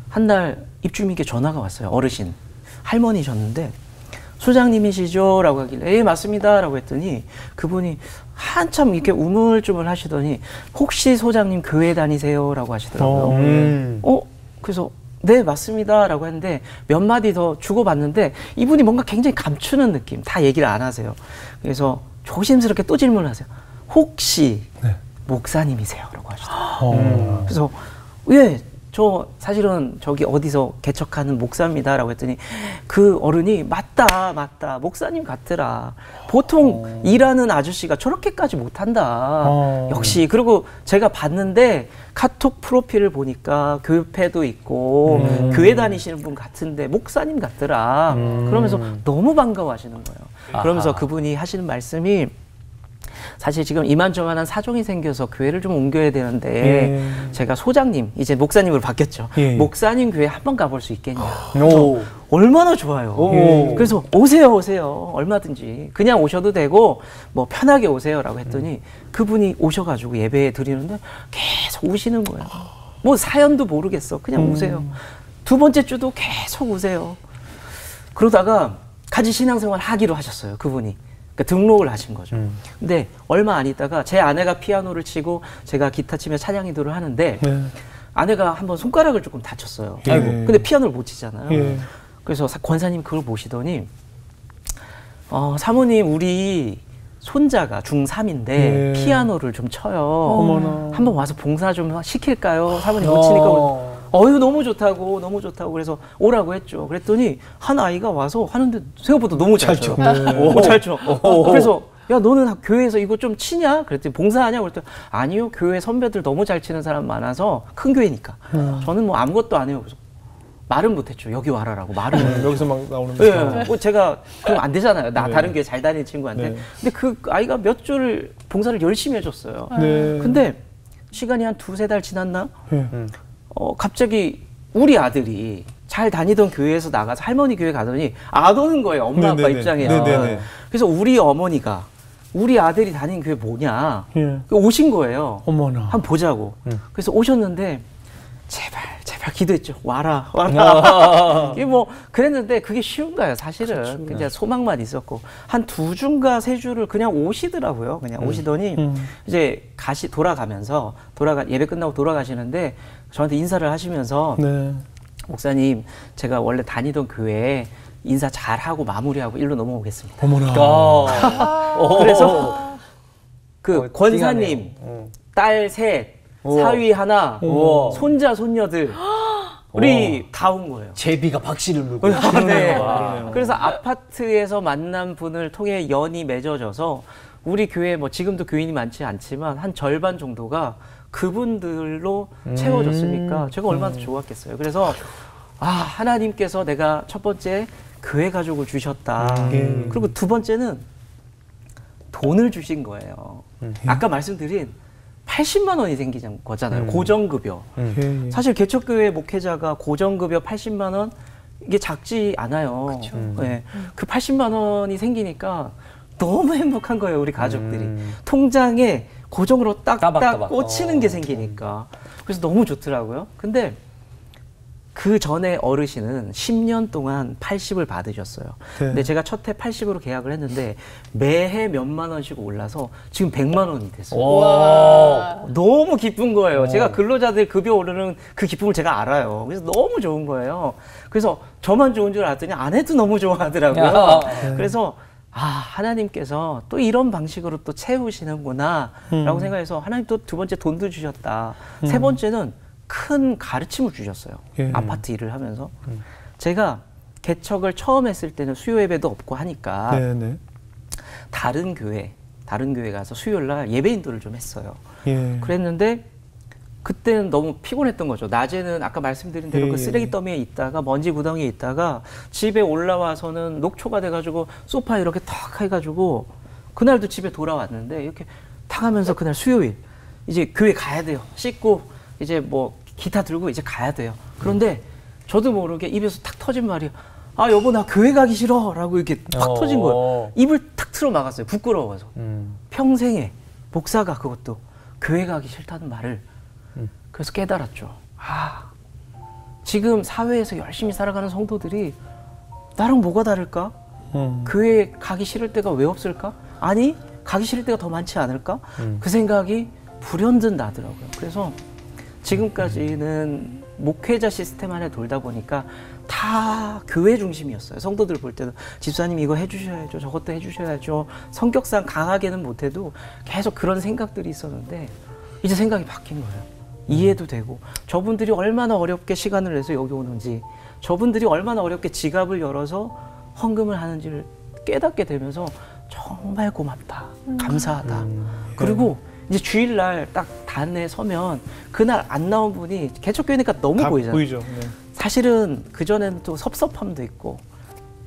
한 날 입주민께 전화가 왔어요. 어르신 할머니셨는데 소장님이시죠? 라고 하길래 예 맞습니다 라고 했더니 그분이 한참 이렇게 우물쭈물 하시더니 혹시 소장님 교회 다니세요? 라고 하시더라고요. 그래서 네 맞습니다 라고 했는데 몇 마디 더 주고받는데 이분이 뭔가 굉장히 감추는 느낌, 다 얘기를 안 하세요. 그래서 조심스럽게 또 질문을 하세요. 혹시 네. 목사님이세요? 라고 하시더라고요. 그래서 예, 저 사실은 저기 어디서 개척하는 목사입니다 라고 했더니 그 어른이 맞다 목사님 같더라. 보통 일하는 아저씨가 저렇게까지 못한다. 역시. 그리고 제가 봤는데 카톡 프로필을 보니까 교회도 있고 교회 다니시는 분 같은데 목사님 같더라. 그러면서 너무 반가워하시는 거예요. 그러면서 그분이 하시는 말씀이 사실 지금 이만저만한 사정이 생겨서 교회를 좀 옮겨야 되는데 제가 소장님, 이제 목사님으로 바뀌었죠. 목사님 교회 한번 가볼 수 있겠냐. 얼마나 좋아요. 그래서 오세요. 얼마든지. 그냥 오셔도 되고 뭐 편하게 오세요라고 했더니 그분이 오셔가지고 예배 드리는데 계속 우시는 거예요. 뭐 사연도 모르겠어. 그냥 오세요. 2번째 주도 계속 오세요. 그러다가 같이 신앙생활 하기로 하셨어요. 그분이. 그러니까 등록을 하신 거죠. 근데 얼마 안 있다가 제 아내가 피아노를 치고 제가 기타 치며 찬양 인도를 하는데 아내가 한번 손가락을 조금 다쳤어요. 아이고. 근데 피아노를 못 치잖아요. 그래서 권사님 그걸 보시더니 사모님 우리 손자가 중3인데 피아노를 좀 쳐요. 한번 와서 봉사 좀 시킬까요? 사모님 못 치니까 너무 좋다고 그래서 오라고 했죠. 그랬더니 한 아이가 와서 하는데 생각보다 너무 잘 쳐. 잘 쳐. 그래서 야 너는 교회에서 이거 좀 치냐? 그랬더니 봉사하냐? 그랬더니 아니요, 교회 선배들 너무 잘 치는 사람 많아서 큰 교회니까 저는 뭐 아무것도 안 해요. 그래서 말은 못했죠. 여기 와라라고 말은. 여기서 막 나오는 거. 네, 뭐 제가 그럼 안 되잖아요. 나 다른 교회 잘 다니는 친구한테. 근데 그 아이가 몇 줄 봉사를 열심히 해줬어요. 근데 시간이 한 2-3달 지났나? 갑자기 우리 아들이 잘 다니던 교회에서 나가서 할머니 교회 가더니 안 오는 거예요. 엄마 아빠 입장에서. 그래서 우리 어머니가 우리 아들이 다니는 교회 뭐냐 오신 거예요. 어머나. 한번 보자고. 그래서 오셨는데 제발 기도했죠. 와라. 이게 뭐 그랬는데 그게 쉬운가요? 사실은. 그렇죠. 그냥 소망만 있었고 한 2주인가 3주를 그냥 오시더라고요. 그냥 오시더니 이제 돌아가면서 예배 끝나고 돌아가시는데 저한테 인사를 하시면서 목사님 제가 원래 다니던 교회에 인사 잘하고 마무리하고 일로 넘어오겠습니다. 어머나. 그래서 그 권사님 딸 3 사위 1 손자 손녀들 우리 다 온 거예요. 제비가 박씨를 물고. 네. 그래서 아파트에서 만난 분을 통해 연이 맺어져서 우리 교회 뭐 지금도 교인이 많지 않지만 한 절반 정도가 그분들로 채워졌으니까 제가 얼마나 좋았겠어요. 그래서 하나님께서 내가 첫 번째 교회 가족을 주셨다. 그리고 2번째는 돈을 주신 거예요. 아까 말씀드린 80만 원이 생긴 거잖아요. 고정급여. 사실 개척교회 목회자가 고정급여 80만 원 이게 작지 않아요. 네. 그 80만 원이 생기니까 너무 행복한 거예요. 우리 가족들이. 통장에 고정으로 딱딱 꽂히는 게 생기니까. 그래서 너무 좋더라고요. 근데 그 전에 어르신은 10년 동안 80을 받으셨어요. 네. 근데 제가 첫 해 80으로 계약을 했는데 매해 몇만 원씩 올라서 지금 100만 원이 됐어요. 와. 너무 기쁜 거예요. 제가 근로자들 급여 오르는 그 기쁨을 제가 알아요. 그래서 너무 좋은 거예요. 그래서 저만 좋은 줄 알았더니 아내도 너무 좋아하더라고요. 그래서 하나님께서 또 이런 방식으로 또 채우시는구나 라고 생각해서 하나님 또 두 번째 돈도 주셨다. 세 번째는 큰 가르침을 주셨어요. 예. 아파트 일을 하면서. 제가 개척을 처음 했을 때는 수요 예배도 없고 하니까 네네. 다른 교회 가서 수요일 날 예배 인도를 좀 했어요. 예. 그랬는데 그때는 너무 피곤했던 거죠. 낮에는 아까 말씀드린 대로 예, 그 쓰레기 더미에 있다가 먼지 구덩이에 있다가 집에 올라와서는 녹초가 돼가지고 소파에 이렇게 탁 해가지고 그날도 집에 돌아왔는데 이렇게 탁 하면서 그날 수요일 이제 교회 가야 돼요. 씻고 이제 뭐 기타 들고 이제 가야 돼요. 그런데 저도 모르게 입에서 탁 터진 말이 여보 나 교회 가기 싫어 라고 이렇게 팍 터진 거예요. 입을 탁 틀어 막았어요. 부끄러워서. 평생에 목사가 그것도 교회 가기 싫다는 말을 그래서 깨달았죠. 지금 사회에서 열심히 살아가는 성도들이 나랑 뭐가 다를까? 교회 가기 싫을 때가 왜 없을까? 아니 가기 싫을 때가 더 많지 않을까? 그 생각이 불현듯 나더라고요. 그래서 지금까지는 목회자 시스템 안에 돌다 보니까 다 교회 중심이었어요. 성도들 볼 때도 집사님 이거 해주셔야죠. 저것도 해주셔야죠. 성격상 강하게는 못해도 계속 그런 생각들이 있었는데 이제 생각이 바뀐 거예요. 이해도 되고 저분들이 얼마나 어렵게 시간을 내서 여기 오는지 저분들이 얼마나 어렵게 지갑을 열어서 헌금을 하는지를 깨닫게 되면서 정말 고맙다. 감사하다. 그리고 이제 주일날 딱 단에 서면 그날 안 나온 분이 개척교회니까 너무 보이잖아요. 보이죠. 네. 사실은 그전에는 또 섭섭함도 있고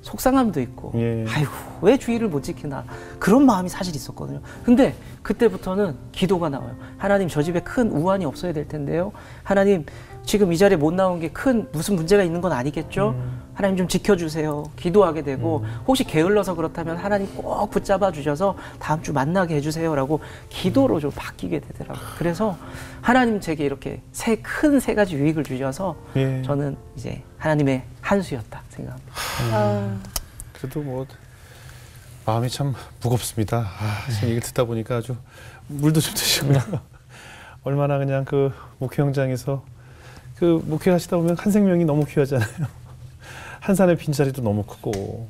속상함도 있고 예. 아이고 왜 주일을 못 지키나 그런 마음이 사실 있었거든요. 근데 그때부터는 기도가 나와요. 하나님 저 집에 큰 우환이 없어야 될 텐데요. 하나님 지금 이 자리에 못 나온 게 큰 무슨 문제가 있는 건 아니겠죠? 하나님 좀 지켜주세요. 기도하게 되고 혹시 게을러서 그렇다면 하나님 꼭 붙잡아 주셔서 다음 주 만나게 해주세요 라고 기도로 좀 바뀌게 되더라고요. 그래서 하나님 제게 이렇게 큰 세 가지 유익을 주셔서 예. 저는 이제 하나님의 한 수였다 생각합니다. 그래도 뭐 마음이 참 무겁습니다. 지금 얘기 듣다 보니까 아주 물도 좀 드시고요. 얼마나 그냥 그 목회 현장에서 그 목회하시다 보면 한 생명이 너무 귀하잖아요. 한 산의 빈자리도 너무 크고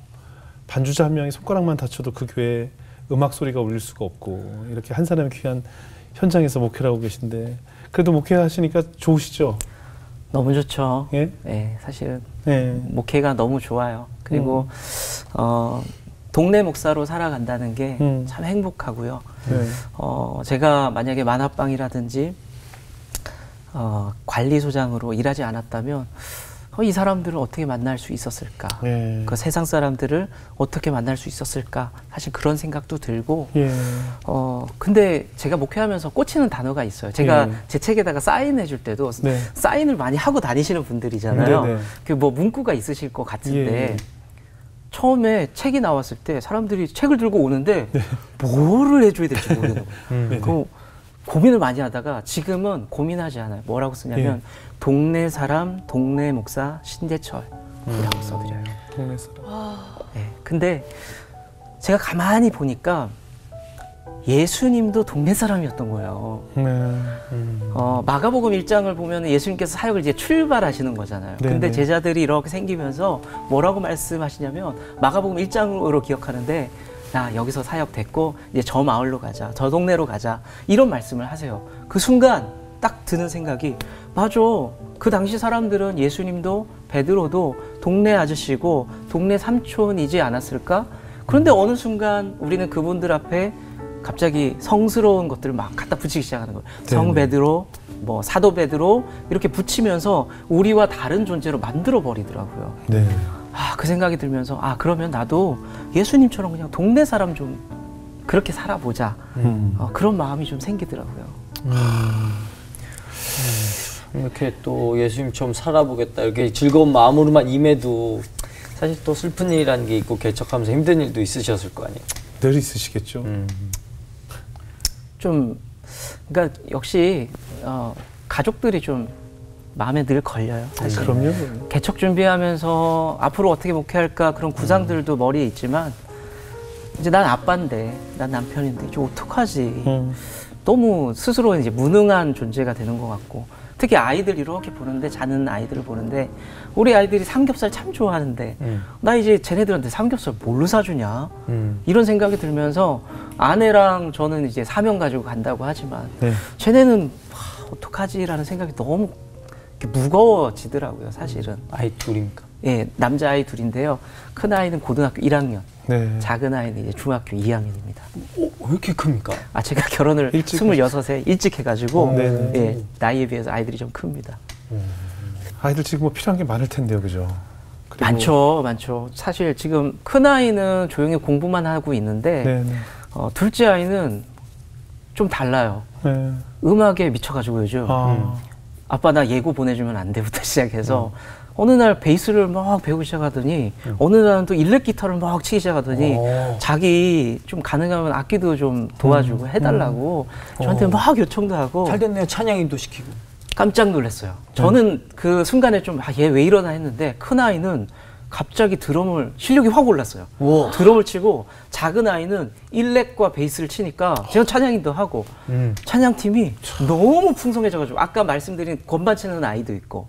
반주자 한 명이 손가락만 다쳐도 그 교회에 음악 소리가 울릴 수가 없고 이렇게 한 사람의 귀한 현장에서 목회를 하고 계신데 그래도 목회하시니까 좋으시죠? 너무 좋죠. 예? 네, 사실은 예. 목회가 너무 좋아요. 그리고 동네 목사로 살아간다는 게 참 행복하고요. 네. 제가 만약에 만화방이라든지 관리소장으로 일하지 않았다면 이 사람들을 어떻게 만날 수 있었을까? 예. 그 세상 사람들을 어떻게 만날 수 있었을까? 사실 그런 생각도 들고 예. 근데 제가 목회하면서 꽂히는 단어가 있어요. 제가 예. 제 책에다가 사인해 줄 때도 네. 사인을 많이 하고 다니시는 분들이잖아요. 네네. 그 뭐 문구가 있으실 것 같은데 예. 처음에 책이 나왔을 때 사람들이 책을 들고 오는데 뭐를 해줘야 될지 모르는 거예요. 그 고민을 많이 하다가 지금은 고민하지 않아요. 뭐라고 쓰냐면 동네 사람, 동네 목사, 신재철이라고 써드려요. 동네 사람. 네. 근데 제가 가만히 보니까 예수님도 동네 사람이었던 거예요. 마가복음 1장을 보면 예수님께서 사역을 이제 출발하시는 거잖아요. 네네. 근데 제자들이 이렇게 생기면서 뭐라고 말씀하시냐면 마가복음 1장으로 기억하는데 나 여기서 사역 됐고 이제 저 마을로 가자, 저 동네로 가자 이런 말씀을 하세요. 그 순간 딱 드는 생각이 맞아. 그 당시 사람들은 예수님도 베드로도 동네 아저씨고 동네 삼촌이지 않았을까? 그런데 어느 순간 우리는 그분들 앞에 갑자기 성스러운 것들을 막 갖다 붙이기 시작하는 거예요. 성 베드로, 뭐 사도 베드로 이렇게 붙이면서 우리와 다른 존재로 만들어 버리더라고요. 네. 그 생각이 들면서 그러면 나도 예수님처럼 그냥 동네 사람 좀 그렇게 살아보자. 그런 마음이 좀 생기더라고요. 이렇게 또 예수님처럼 살아보겠다 이렇게 즐거운 마음으로만 임해도 사실 또 슬픈 일이라는 게 있고 개척하면서 힘든 일도 있으셨을 거 아니에요. 늘 있으시겠죠. 좀 그러니까 역시 가족들이 좀 마음에 늘 걸려요. 사실. 그럼요. 개척 준비하면서 앞으로 어떻게 목회할까 그런 구상들도 머리에 있지만 이제 난 아빠인데, 난 남편인데 이제 어떡하지? 너무 스스로 이제 무능한 존재가 되는 것 같고, 특히 아이들 이렇게 보는데, 자는 아이들을 보는데, 우리 아이들이 삼겹살 참 좋아하는데 나 이제 쟤네들한테 삼겹살 뭘로 사주냐? 이런 생각이 들면서 아내랑 저는 이제 사명 가지고 간다고 하지만 쟤네는 어떡하지라는 생각이 너무 무거워지더라고요, 사실은. 아이 둘입니까? 예, 남자아이 둘인데요. 큰 아이는 고등학교 1학년, 네. 작은 아이는 이제 중학교 2학년입니다. 왜 이렇게 큽니까? 아, 제가 결혼을 26에 일찍 해가지고, 예, 나이에 비해서 아이들이 좀 큽니다. 아이들 지금 뭐 필요한 게 많을 텐데요, 그죠? 많죠, 많죠. 사실 지금 큰 아이는 조용히 공부만 하고 있는데, 둘째 아이는 좀 달라요. 음악에 미쳐가지고 요즘. 아빠 나 예고 보내주면 안 돼부터 시작해서 어느 날 베이스를 막 배우기 시작하더니 어느 날은 또 일렉 기타를 막 치기 시작하더니 자기 좀 가능하면 악기도 좀 도와주고 해달라고 저한테 막 요청도 하고. 잘 됐네요. 찬양인도 시키고. 깜짝 놀랐어요. 저는 그 순간에 좀 얘 왜 이러나 했는데 큰 아이는 갑자기 드럼을 실력이 확 올랐어요. 드럼을 치고 작은 아이는 일렉과 베이스를 치니까 제가 찬양인도 하고 찬양팀이 너무 풍성해져가지고 아까 말씀드린 건반 치는 아이도 있고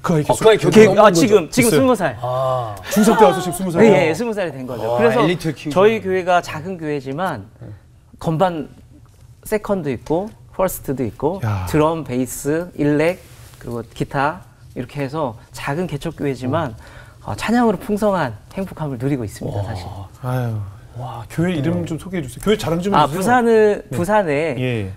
그 아이 지금 20살. 중3 때 와서 지금 20살. 네, 20살이 된 거죠. 그래서 저희 교회가 작은 교회지만 건반 세컨도 있고 퍼스트도 있고 드럼, 베이스, 일렉 그리고 기타 이렇게 해서 작은 개척교회지만 찬양으로 풍성한 행복함을 누리고 있습니다, 사실. 아유, 와, 교회 이름 좀 소개해 주세요. 교회 자랑 좀 해주세요. 부산에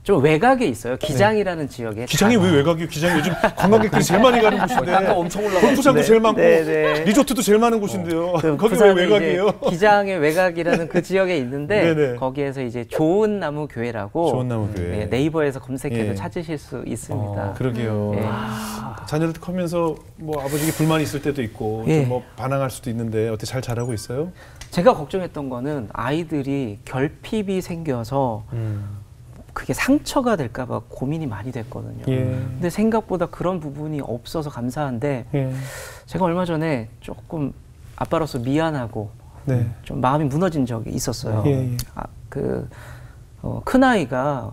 좀 외곽에 있어요. 기장이라는 지역에. 기장이 왜 외곽이요? 기장이 요즘 관광객들이 제일 많이 가는 곳인데. 엄청 올라가. 골프장도 제일 많고 리조트도 제일 많은 곳인데요. 거기 왜 외곽이에요? 기장의 외곽이라는 그 지역에 있는데 거기에서 이제 좋은 나무 교회라고. 좋은 나무 교회. 네이버에서 검색해도 찾으실 수 있습니다. 그러게요. 자녀들 커면서 뭐 아버지에게 불만이 있을 때도 있고 좀 뭐 반항할 수도 있는데 어떻게 잘 자라고 있어요? 제가 걱정했던 거는 아이들이 결핍이 생겨서 그게 상처가 될까 봐 고민이 많이 됐거든요. 근데 생각보다 그런 부분이 없어서 감사한데 제가 얼마 전에 조금 아빠로서 미안하고 좀 마음이 무너진 적이 있었어요. 큰 아이가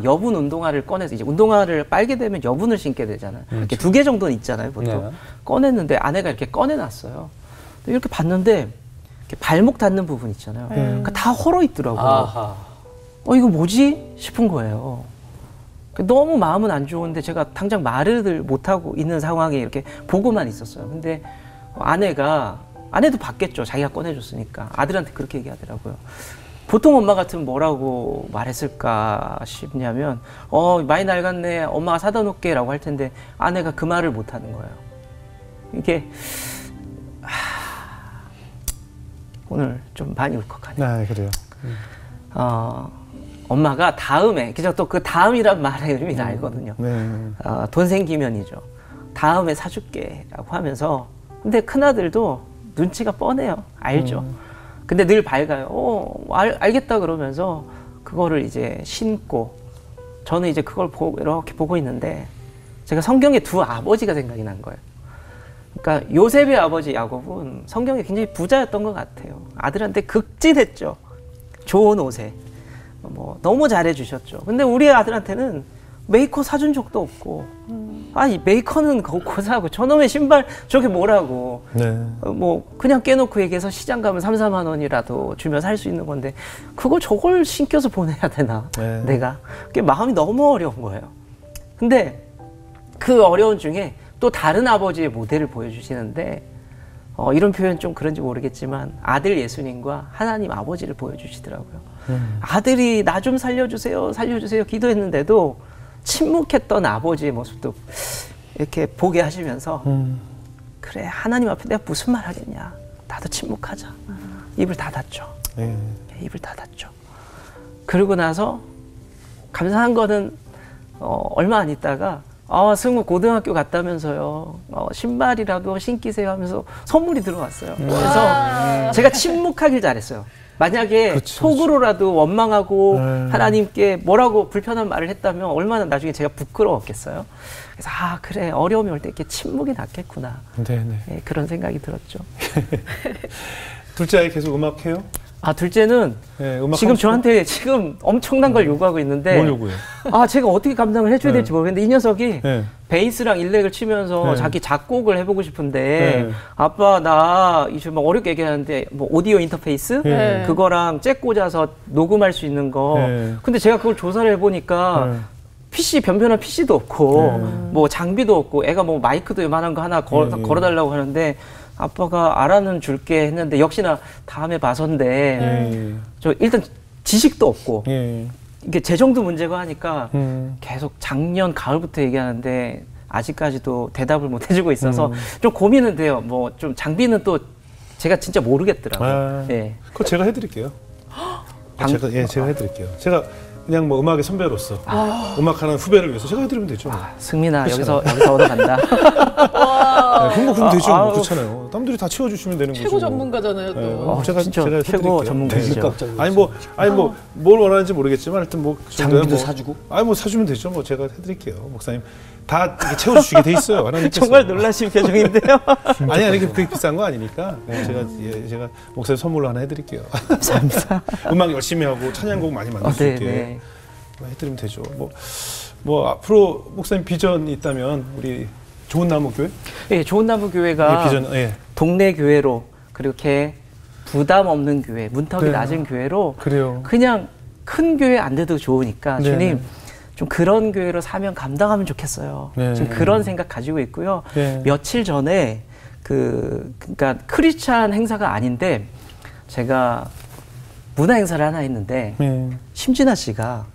여분 운동화를 꺼내서 이제 운동화를 빨게 되면 여분을 신게 되잖아요. 이렇게 2개 정도는 있잖아요, 보통. 꺼냈는데 아내가 이렇게 꺼내놨어요. 이렇게 봤는데 이렇게 발목 닿는 부분 있잖아요. 그러니까 다 헐어 있더라고요. 이거 뭐지? 싶은 거예요. 너무 마음은 안 좋은데 제가 당장 말을 못하고 있는 상황에 이렇게 보고만 있었어요. 근데 아내도 봤겠죠. 자기가 꺼내줬으니까. 아들한테 그렇게 얘기하더라고요. 보통 엄마 같으면 뭐라고 말했을까 싶냐면 많이 낡았네. 엄마가 사다 놓을게 라고 할 텐데 아내가 그 말을 못하는 거예요. 이게 오늘 좀 많이 울컥하네요. 그래요. 엄마가 다음에, 그죠? 또 그 다음이란 말의 의미를 알거든요. 돈 생기면이죠. 다음에 사줄게 라고 하면서. 근데 큰아들도 눈치가 뻔해요. 알죠. 근데 늘 밝아요. 알겠다 그러면서 그거를 이제 신고, 저는 이제 그걸 이렇게 보고 있는데 제가 성경의 두 아버지가 생각이 난 거예요. 그러니까 요셉의 아버지 야곱은 성경에 굉장히 부자였던 것 같아요. 아들한테 극진했죠. 좋은 옷에. 너무 잘해주셨죠. 근데 우리 아들한테는 메이커 사준 적도 없고, 아니 메이커는 고사하고 저놈의 신발 저게 뭐라고. 그냥 깨놓고 얘기해서 시장 가면 3, 4만 원이라도 주면 살 수 있는 건데 저걸 신겨서 보내야 되나. 내가 그게 마음이 너무 어려운 거예요. 근데 그 어려운 중에 또 다른 아버지의 모델을 보여주시는데 이런 표현 좀 그런지 모르겠지만 아들 예수님과 하나님 아버지를 보여주시더라고요. 아들이 나 좀 살려주세요 기도했는데도 침묵했던 아버지의 모습도 이렇게 보게 하시면서 그래, 하나님 앞에 내가 무슨 말 하겠냐, 나도 침묵하자. 입을 닫았죠. 입을 닫았죠. 그러고 나서 감사한 거는 얼마 안 있다가 승우 고등학교 갔다면서요. 신발이라도 신기세요 하면서 선물이 들어왔어요. 그래서 제가 침묵하길 잘했어요. 만약에 그렇지, 속으로라도 원망하고 네. 하나님께 뭐라고 불편한 말을 했다면 얼마나 나중에 제가 부끄러웠겠어요. 그래서 그래 어려움이 올 때 이렇게 침묵이 낫겠구나. 네네. 네, 그런 생각이 들었죠. 둘째 아이 계속 음악해요? 둘째는 네, 음악 지금 저한테 지금 엄청난 걸 요구하고 있는데 뭘 요구해요? 제가 어떻게 감당을 해줘야 될지 모르겠는데 이 녀석이 네. 베이스랑 일렉을 치면서 네. 자기 작곡을 해보고 싶은데 네. 아빠 나 이제 막 어렵게 얘기하는데 뭐 오디오 인터페이스 네. 그거랑 잭 꽂아서 녹음할 수 있는 거 네. 근데 제가 그걸 조사를 해보니까 네. PC 변변한 PC도 없고 뭐 장비도 없고 애가 뭐 마이크도 요만한 거 하나 걸어달라고 하는데 아빠가 알아는 줄게 했는데 역시나 다음에 봐선데 저 일단 지식도 없고 이게 재정도 문제고 하니까 계속 작년 가을부터 얘기하는데 아직까지도 대답을 못 해주고 있어서 좀 고민은 돼요. 뭐 좀 장비는 또 제가 진짜 모르겠더라고요. 예. 그거 제가 해드릴게요. 제가 해드릴게요. 제가 그냥 뭐 음악의 선배로서 음악하는 후배를 위해서 제가 해드리면 되죠. 승민아 그렇잖아요. 여기서 얻어간다. 그럼 되죠. 뭐 좋잖아요. 남들이 다 채워주시면 되는 거죠. 최고 전문가잖아요. 또. 제가 진짜 해드릴게요. 최고 전문가시죠. 뭘 원하는지 모르겠지만 하여튼 뭐 장비도 사주고. 뭐 사주면 되죠. 뭐 제가 해드릴게요. 목사님 다 채워주시게 돼 있어요. 하나님께서. 정말 놀라신 표정인데요. 아니 그게 비싼 거 아니니까 제가 목사님 선물로 하나 해드릴게요. 감사합니다. 음악 열심히 하고 찬양곡 많이 만들 수 있게 네. 해드리면 되죠. 뭐 앞으로 목사님 비전이 있다면 우리 좋은 나무 교회? 예, 좋은 나무 교회가 동네 교회로 그렇게 부담 없는 교회, 문턱이 낮은 교회로 그래요. 그냥 큰 교회 안 돼도 좋으니까 네. 주님 좀 그런 교회로 사명 감당하면 좋겠어요. 네. 지금 그런 생각 가지고 있고요. 네. 며칠 전에 그러니까 크리스찬 행사가 아닌데 제가 문화 행사를 하나 했는데 심진아 씨가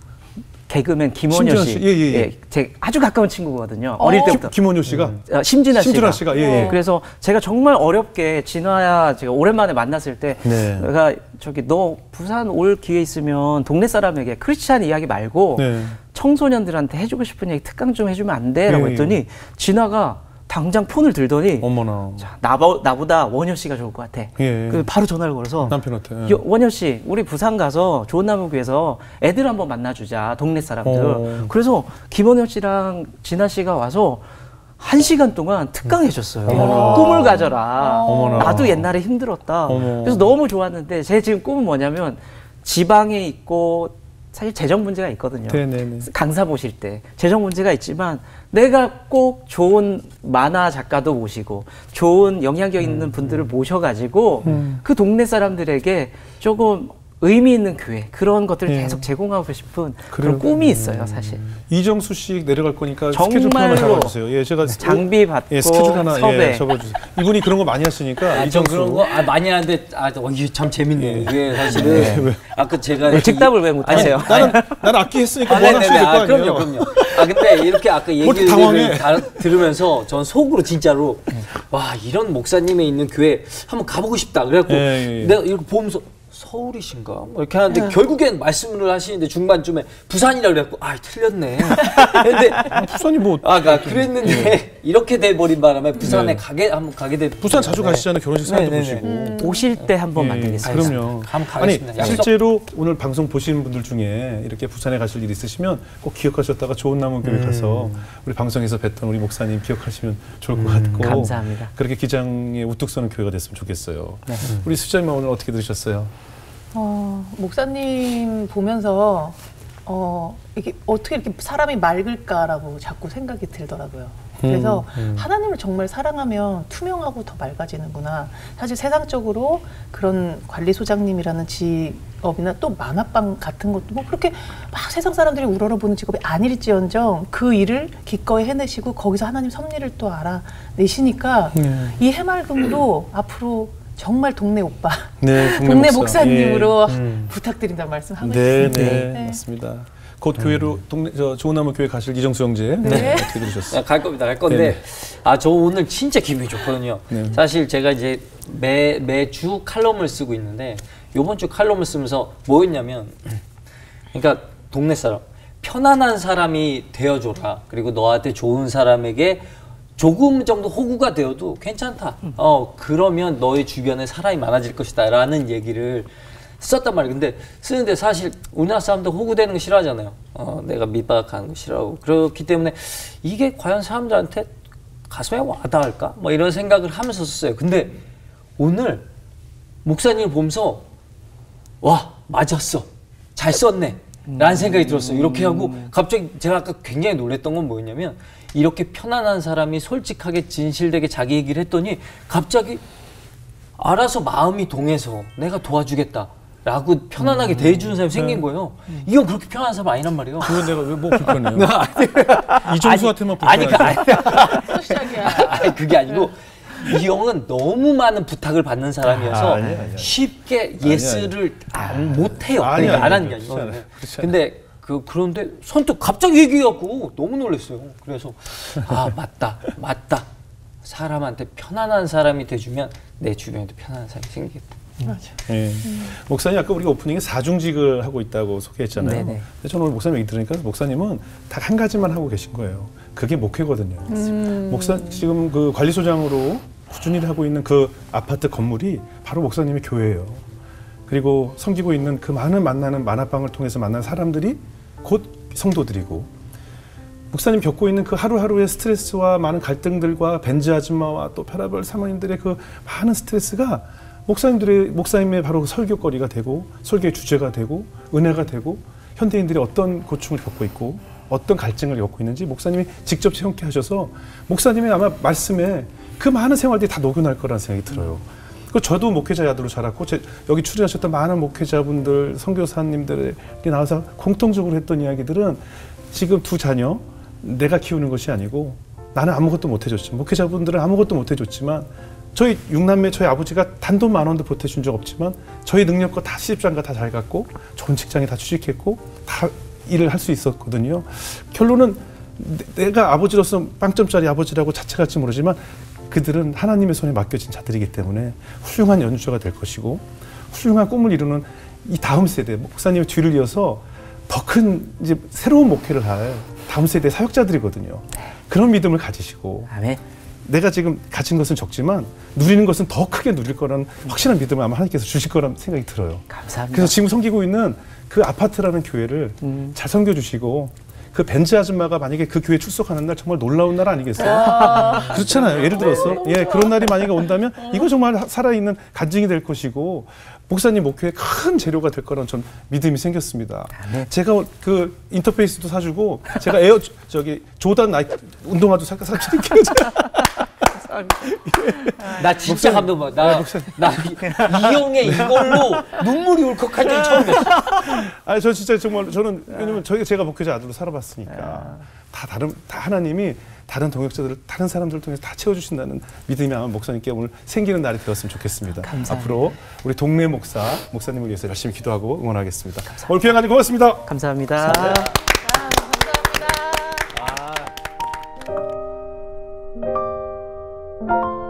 개그맨 김원효 씨, 제 아주 가까운 친구거든요. 어릴 때부터. 김원효 씨가? 심진아 씨가. 그래서 제가 정말 어렵게 진화야 제가 오랜만에 만났을 때 내가 너 부산 올 기회 있으면 동네 사람에게 크리스찬 이야기 말고 청소년들한테 해주고 싶은 얘기 특강 좀 해주면 안 돼? 라고 했더니 진화가 당장 폰을 들더니 어머나. 자, 나보다 원효 씨가 좋을 것 같아. 그래서 바로 전화를 걸어서 남편한테 원효 씨 우리 부산 가서 좋은 나무교에서 애들 한번 만나주자. 동네 사람들. 그래서 김원효 씨랑 진아 씨가 와서 1시간 동안 특강 해줬어요. 꿈을 가져라. 나도 옛날에 힘들었다. 그래서 너무 좋았는데 제 지금 꿈은 뭐냐면 지방에 있고 사실 재정 문제가 있거든요. 강사 보실 때 재정 문제가 있지만 내가 꼭 좋은 만화 작가도 모시고 좋은 영향력 있는 분들을 모셔가지고 그 동네 사람들에게 조금 의미 있는 교회 그런 것들을 계속 제공하고 싶은 그런 꿈이 있어요, 사실. 이정수 씨 내려갈 거니까 스케줄 하나 잡아주세요. 제가 장비 받고 스케줄 하나 섭외. 잡아주세요. 이분이 그런 거 많이 하시니까 이정수 그런 거 많이 하는데 이게 참 재밌네요. 이게 사실은 아까 제가 즉답을 왜 못하세요? 나는 악기 했으니까 뭐 하나 할 거 아니에요. 그럼요. 근데 이렇게 아까 얘기를 들으면서 전 속으로 진짜로 와 이런 목사님의 있는 교회 한번 가보고 싶다. 그래갖고 내가 이렇게 보면서 서울이신가? 뭐 이렇게 하는데 결국엔 말씀을 하시는데 중반쯤에 부산이라 그래갖고 틀렸네. 근데 부산이 뭐 그랬는데 이렇게 돼버린 바람에 부산에 한번 가게 돼. 부산 자주 가시잖아요. 결혼식 사진도 보시고. 오실 때 한번 만들겠습니다. 그럼요. 한번 가겠습니다. 실제로 오늘 방송 보시는 분들 중에 이렇게 부산에 가실 일 있으시면 꼭 기억하셨다가 좋은 나무 교회 가서 우리 방송에서 뵀던 우리 목사님 기억하시면 좋을 것 같고. 감사합니다. 그렇게 기장에 우뚝 서는 교회가 됐으면 좋겠어요. 우리 수장님 오늘 어떻게 들으셨어요? 목사님 보면서 이게 어떻게 이렇게 사람이 맑을까라고 자꾸 생각이 들더라고요. 그래서 하나님을 정말 사랑하면 투명하고 더 맑아지는구나. 사실 세상적으로 그런 관리소장님이라는 직업이나 또 만화방 같은 것도 뭐 그렇게 막 세상 사람들이 우러러보는 직업이 아닐지언정 그 일을 기꺼이 해내시고 거기서 하나님 섭리를 또 알아내시니까 이 해맑음도 앞으로 정말 동네 오빠, 동네 목사님으로 부탁드린다는 말씀 하고 싶습니다. 네, 맞습니다. 곧 교회로 좋은 나무 교회 가실 이정수 형제 어떻게 들으셨어요? 갈 겁니다. 갈 건데 저 오늘 진짜 기분이 좋거든요. 사실 제가 이제 매주 칼럼을 쓰고 있는데 이번 주 칼럼을 쓰면서 뭐였냐면 그러니까 동네 사람 편안한 사람이 되어줘라. 그리고 너한테 좋은 사람에게 조금 정도 호구가 되어도 괜찮다. 그러면 너의 주변에 사람이 많아질 것이다. 라는 얘기를 썼단 말이에요. 근데 쓰는데 사실 우리나라 사람들 호구되는 거 싫어하잖아요. 내가 밑바닥하는 거 싫어하고. 그렇기 때문에 이게 과연 사람들한테 가슴에 와닿을까? 뭐 이런 생각을 하면서 썼어요. 근데 오늘 목사님을 보면서 와, 맞았어. 잘 썼네. 라는 생각이 들었어요. 이렇게 하고 갑자기 제가 아까 굉장히 놀랬던 건 뭐였냐면 이렇게 편안한 사람이 솔직하게 진실되게 자기 얘기를 했더니 갑자기 알아서 마음이 동해서 내가 도와주겠다 라고 편안하게 대해주는 사람이 생긴 거예요. 이건 그렇게 편안한 사람 아니란 말이에요. 그건 내가 왜 뭐 불편해요? 이종수한테만 불편해요. 또 시작이야. 아니 그게 아니고 이 형은 너무 많은 부탁을 받는 사람이어서 아니야. 쉽게 예스를 못해요. 아니야, 그러니까 안 하는 게 아니야. 아니고. 그렇지 않아요. 근데 그런데 선뜻 갑자기 얘기해갖고 너무 놀랐어요. 그래서 아 맞다. 사람한테 편안한 사람이 돼주면 내 주변에도 편안한 사람이 생기겠다. 맞아. 예. 목사님 아까 우리가 오프닝에 사중직을 하고 있다고 소개했잖아요. 네네. 근데 저는 오늘 목사님 얘기 들으니까 목사님은 딱 한 가지만 하고 계신 거예요. 그게 목회거든요. 목사 지금 그 관리소장으로 꾸준히 하고 있는 그 아파트 건물이 바로 목사님의 교회예요. 그리고 섬기고 있는 그 많은 만나는 만화방을 통해서 만난 사람들이 곧 성도들이고 목사님 겪고 있는 그 하루하루의 스트레스와 많은 갈등들과 벤즈 아줌마와 또 별의별 사모님들의 그 많은 스트레스가 목사님의 바로 설교거리가 되고 설교의 주제가 되고 은혜가 되고 현대인들이 어떤 고충을 겪고 있고 어떤 갈증을 겪고 있는지 목사님이 직접 체험케 하셔서 목사님의 아마 말씀에 그 많은 생활들이 다 녹여날 거라는 생각이 들어요. 저도 목회자 아들로 자랐고 여기 출연하셨던 많은 목회자분들, 선교사님들이 나와서 공통적으로 했던 이야기들은 지금 두 자녀 내가 키우는 것이 아니고 나는 아무것도 못 해줬지만 목회자분들은 아무것도 못 해줬지만 저희 6남매 저희 아버지가 단돈 10,000원도 보태준 적 없지만 저희 능력껏 다 시집장가 다 잘 갔고 좋은 직장에 다 취직했고 다 일을 할 수 있었거든요. 결론은 내가 아버지로서 빵점짜리 아버지라고 자책할지 모르지만 그들은 하나님의 손에 맡겨진 자들이기 때문에 훌륭한 연주자가 될 것이고 훌륭한 꿈을 이루는 이 다음 세대 목사님의 뒤를 이어서 더 큰 이제 새로운 목회를 할 다음 세대 사역자들이거든요. 그런 믿음을 가지시고 아멘. 내가 지금 가진 것은 적지만 누리는 것은 더 크게 누릴 거라는 확실한 믿음을 아마 하나님께서 주실 거라는 생각이 들어요. 감사합니다. 그래서 지금 섬기고 있는 그 아파트라는 교회를 잘 섬겨주시고 그 벤즈 아줌마가 만약에 그 교회 출석하는 날 정말 놀라운 날 아니겠어요? 그렇잖아요. 예를 들어서 그런 날이 만약에 온다면 이거 정말 살아있는 간증이 될 것이고 목사님 목회에 큰 재료가 될 거라는 전 믿음이 생겼습니다. 제가 그 인터페이스도 사주고 제가 조던 나이키 운동화도 사주니까 나 진짜 감동 받아. 나 이용의 이걸로 눈물이 울컥할 때 처음 봤어. 아니 저 진짜 정말 저는 왜냐면 제가 목회자 아들로 살아봤으니까 다 하나님이 다른 동역자들을 다른 사람들을 통해서 다 채워주신다는 믿음이 아마 목사님께 오늘 생기는 날이 되었으면 좋겠습니다. 감사합니다. 앞으로 우리 동네 목사님을 위해서 열심히 기도하고 응원하겠습니다. 감사합니다. 오늘 비행하니 고맙습니다. 감사합니다. 감사합니다. 아.